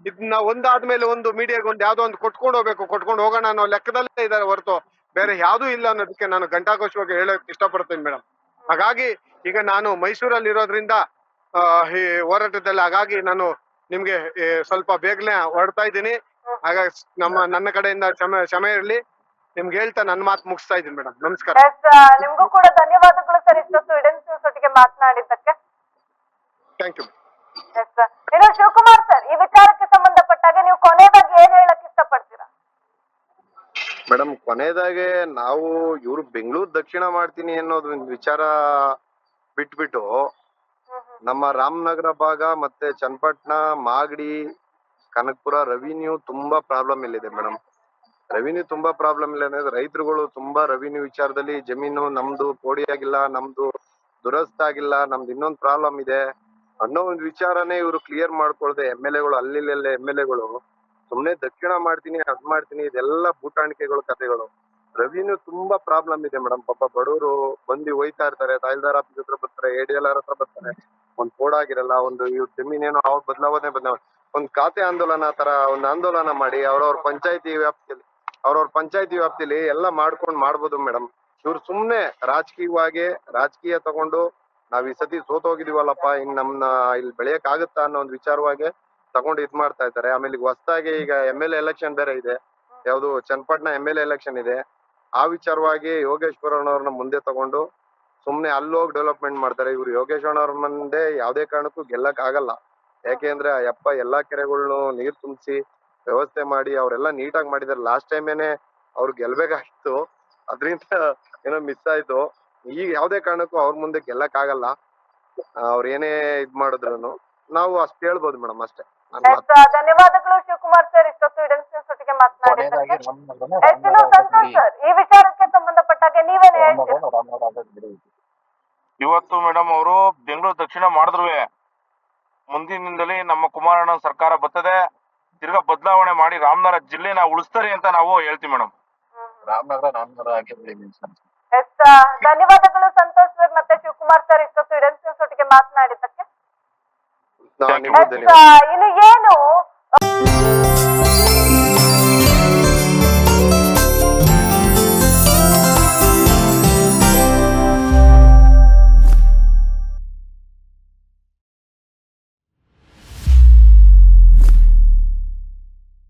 ಇದನ್ನ ಒಂದಾದ್ಮೇಲೆ ಒಂದು ಮೀಡಿಯಾಗ ಒಂದು ಯಾವ್ದೋ ಒಂದು ಕೊಟ್ಕೊಂಡು ಹೋಗ್ಬೇಕು, ಕೊಟ್ಕೊಂಡು ಹೋಗೋಣ ಅನ್ನೋ ಲೆಕ್ಕದಲ್ಲೇ ಇದಾರೆ ಹೊರತು ಬೇರೆ ಯಾವ್ದೂ ಇಲ್ಲ ಅನ್ನೋದಕ್ಕೆ ನಾನು ಘಂಟಾಘೋಷವಾಗಿ ಹೇಳಕ್ ಇಷ್ಟಪಡ್ತೀನಿ ಮೇಡಮ್. ಹಾಗಾಗಿ ಈಗ ನಾನು ಮೈಸೂರಲ್ಲಿ ಇರೋದ್ರಿಂದ ಈ ಹೋರಾಟದಲ್ಲಿ ಹಾಗಾಗಿ ನಾನು ನಿಮ್ಗೆ ಸ್ವಲ್ಪ ಬೇಗನೆ ಹೊರಡ್ತಾ ಇದ್ದೀನಿ. ಹಾಗಾಗಿ ನನ್ನ ಕಡೆಯಿಂದ ಕ್ಷಮೆ ಇರಲಿ. ನಿಮ್ಗೆ ಹೇಳ್ತಾ ನನ್ನ ಮಾತು ಮುಗಿಸ್ತಾ ಇದ್ದೀನಿ ಮೇಡಮ್. ನಮಸ್ಕಾರ. ನಿಮ್ಗೂ ಕೂಡ ಧನ್ಯವಾದಗಳು ಸರ್ ಇಷ್ಟೊತ್ತು ಇಡೆನ್ ನ್ಯೂಸ್ ಒಟ್ಟಿಗೆ ಮಾತನಾಡಿದ್ದಕ್ಕೆ. Thank you. ಇನ್ನು ಶಿವಕುಮಾರ್ ಸರ್, ಈ ವಿಚಾರಕ್ಕೆ ಸಂಬಂಧಪಟ್ಟಾಗೆ ನೀವು ಕೊನೆಯದಾಗಿ ಏನ್ ಹೇಳಕ್ ಇಷ್ಟಪಡ್ತೀರಾ? ಮೇಡಮ್ ಕೊನೆಯದಾಗೆ ನಾವು ಇವ್ರು ಬೆಂಗಳೂರು ದಕ್ಷಿಣ ಮಾಡ್ತೀನಿ ಅನ್ನೋದು ಒಂದು ವಿಚಾರ ಬಿಟ್ಬಿಟ್ಟು ನಮ್ಮ ರಾಮನಗರ ಭಾಗ ಮತ್ತೆ ಚನ್ನಪಟ್ಟಣ, ಮಾಗಡಿ, ಕನಕಪುರ ರೆವಿನ್ಯೂ ತುಂಬಾ ಪ್ರಾಬ್ಲಮ್ ಇಲ್ಲಿದೆ ಮೇಡಮ್. ರೆವಿನ್ಯೂ ತುಂಬಾ ಪ್ರಾಬ್ಲಮ್ ಇಲ್ಲ ಅಂದ್ರೆ ರೈತರುಗಳು ತುಂಬಾ ರೆವಿನ್ಯೂ ವಿಚಾರದಲ್ಲಿ ಜಮೀನು ನಮ್ದು ಪೋಡಿ ಆಗಿಲ್ಲ, ನಮ್ದು ದುರಸ್ತ್ ಆಗಿಲ್ಲ, ನಮ್ದು ಇನ್ನೊಂದು ಪ್ರಾಬ್ಲಮ್ ಇದೆ ಅನ್ನೋ ಒಂದು ವಿಚಾರನೇ ಇವರು ಕ್ಲಿಯರ್ ಮಾಡ್ಕೊಳ್ದೆ MLAಗಳು ಅಲ್ಲಿಲ್ಲೆಲ್ಲ MLAಗಳು ಸುಮ್ನೆ ದಕ್ಷಿಣ ಮಾಡ್ತೀನಿ ಅದ್ ಮಾಡ್ತೀನಿ ಇದೆಲ್ಲ ಬೂಟಾಣಿಕೆಗಳು ಕಥೆಗಳು. ರೆವಿನ್ಯೂ ತುಂಬಾ ಪ್ರಾಬ್ಲಮ್ ಇದೆ ಮೇಡಮ್. ಪಾಪ ಬಡವರು ಬಂದು ಹೋಯ್ತಾ ಇರ್ತಾರೆ, ತಹಸೀಲ್ದಾರ್ ಆಫೀಸ್ ಹತ್ರ ಬರ್ತಾರೆ, ADLR ಹತ್ರ ಬರ್ತಾರೆ, ಒಂದ್ ಆಗಿರಲ್ಲ, ಒಂದು ಇವ್ರ ಜಮೀನೇನೋ ಅವ್ರ ಬದಲಾವಣೆ ಒಂದ್ ಖಾತೆ ಆಂದೋಲನ ತರ ಒಂದ್ ಆಂದೋಲನ ಮಾಡಿ ಅವ್ರವ್ರ ಪಂಚಾಯತಿ ವ್ಯಾಪ್ತಿಲಿ ಎಲ್ಲ ಮಾಡ್ಬೋದು ಮೇಡಮ್. ಇವ್ರು ಸುಮ್ನೆ ರಾಜಕೀಯ ತಗೊಂಡು ನಾವ್ ಈ ಸತಿ ಸೋತೋಗಿದೀವಲ್ಲಪ್ಪ ಇನ್ ನಮ್ನ ಇಲ್ಲಿ ಬೆಳೆಯಕ್ ಆಗುತ್ತಾ ಅನ್ನೋ ಒಂದು ವಿಚಾರವಾಗಿ ತಗೊಂಡು ಇದ್ ಮಾಡ್ತಾ ಇದ್ದಾರೆ. ಆಮೇಲೆ ಈಗ ಹೊಸದಾಗಿ ಈಗ MLA ಎಲೆಕ್ಷನ್ ಬೇರೆ ಇದೆ, ಯಾವ್ದು ಚನ್ನಪಟ್ಟಣ MLA ಎಲೆಕ್ಷನ್ ಇದೆ. ಆ ವಿಚಾರವಾಗಿ ಯೋಗೇಶ್ವರನವ್ರನ್ನ ಮುಂದೆ ತಗೊಂಡು ಸುಮ್ನೆ ಅಲ್ಲೋಗಿ ಡೆವಲಪ್ಮೆಂಟ್ ಮಾಡ್ತಾರೆ. ಇವ್ರು ಯೋಗೇಶ್ವರನವ್ರ ಮುಂದೆ ಯಾವ್ದೇ ಕಾರಣಕ್ಕೂ ಗೆಲ್ಲಕ್ ಆಗಲ್ಲ. ಯಾಕೆಂದ್ರೆ ಎಲ್ಲಾ ಕೆರೆಗಳ್ನು ನೀರ್ ತುಂಬಿಸಿ ವ್ಯವಸ್ಥೆ ಮಾಡಿ ಅವರೆಲ್ಲ ನೀಟಾಗಿ ಮಾಡಿದಾರೆ. ಲಾಸ್ಟ್ ಟೈಮ್ ಏನೆ ಅವ್ರು ಗೆಲ್ಬೇಕಾಗಿತ್ತು, ಅದ್ರಿಂದ ಏನೋ ಮಿಸ್ ಆಯ್ತು. ಈಗ ಯಾವ್ದೇ ಕಾರಣಕ್ಕೂ ಅವ್ರ ಮುಂದೆ ಗೆಲ್ಲಕ್ ಆಗಲ್ಲ. ಅವ್ರ ಏನೇ ಇದ್ ಮಾಡಿದ್ರು ನಾವು ಅಷ್ಟ್ ಹೇಳ್ಬೋದು ಮೇಡಮ್, ಅಷ್ಟೇ. ಧನ್ಯವಾದಗಳು ಶಿವಕುಮಾರ್ ಸರ್ ಇಷ್ಟೊತ್ತು ಇಡೆನ್ ನ್ಯೂಸ್ ಒಟ್ಟಿಗೆ ಮಾತನಾಡಿದ್ದಕ್ಕೆ. ಸಂತೋಷ್ ಸರ್, ಈ ವಿಚಾರಕ್ಕೆ ಸಂಬಂಧಪಟ್ಟಾಗೆ ನೀವೇನ್ ಹೇಳ್ತೀರಾ? ಇವತ್ತು ಮೇಡಮ್ ಅವರು ಬೆಂಗಳೂರು ದಕ್ಷಿಣ ಮಾಡಿದ್ರು ಮುಂದಿನಿಂದಲೇ ನಮ್ಮ ಕುಮಾರಣ್ಣ ಸರ್ಕಾರ ಬರ್ತದೆ, ತಿರ್ಗಾ ಬದಲಾವಣೆ ಮಾಡಿ ರಾಮನಗರ ಜಿಲ್ಲೆನ ಉಳಿಸ್ತಾರೆ ಅಂತ ನಾವು ಹೇಳ್ತೀವಿ ಮೇಡಮ್. ಧನ್ಯವಾದಗಳು ಸಂತೋಷ್ ಸರ್ ಮತ್ತೆ ಶಿವಕುಮಾರ್ ಸರ್ ಇಷ್ಟೊತ್ತು ಇಡೆನ್ ನ್ಯೂಸ್ ಒಟ್ಟಿಗೆ ಮಾತನಾಡಿದ್ದಕ್ಕೆ. ಇನ್ನು ಏನು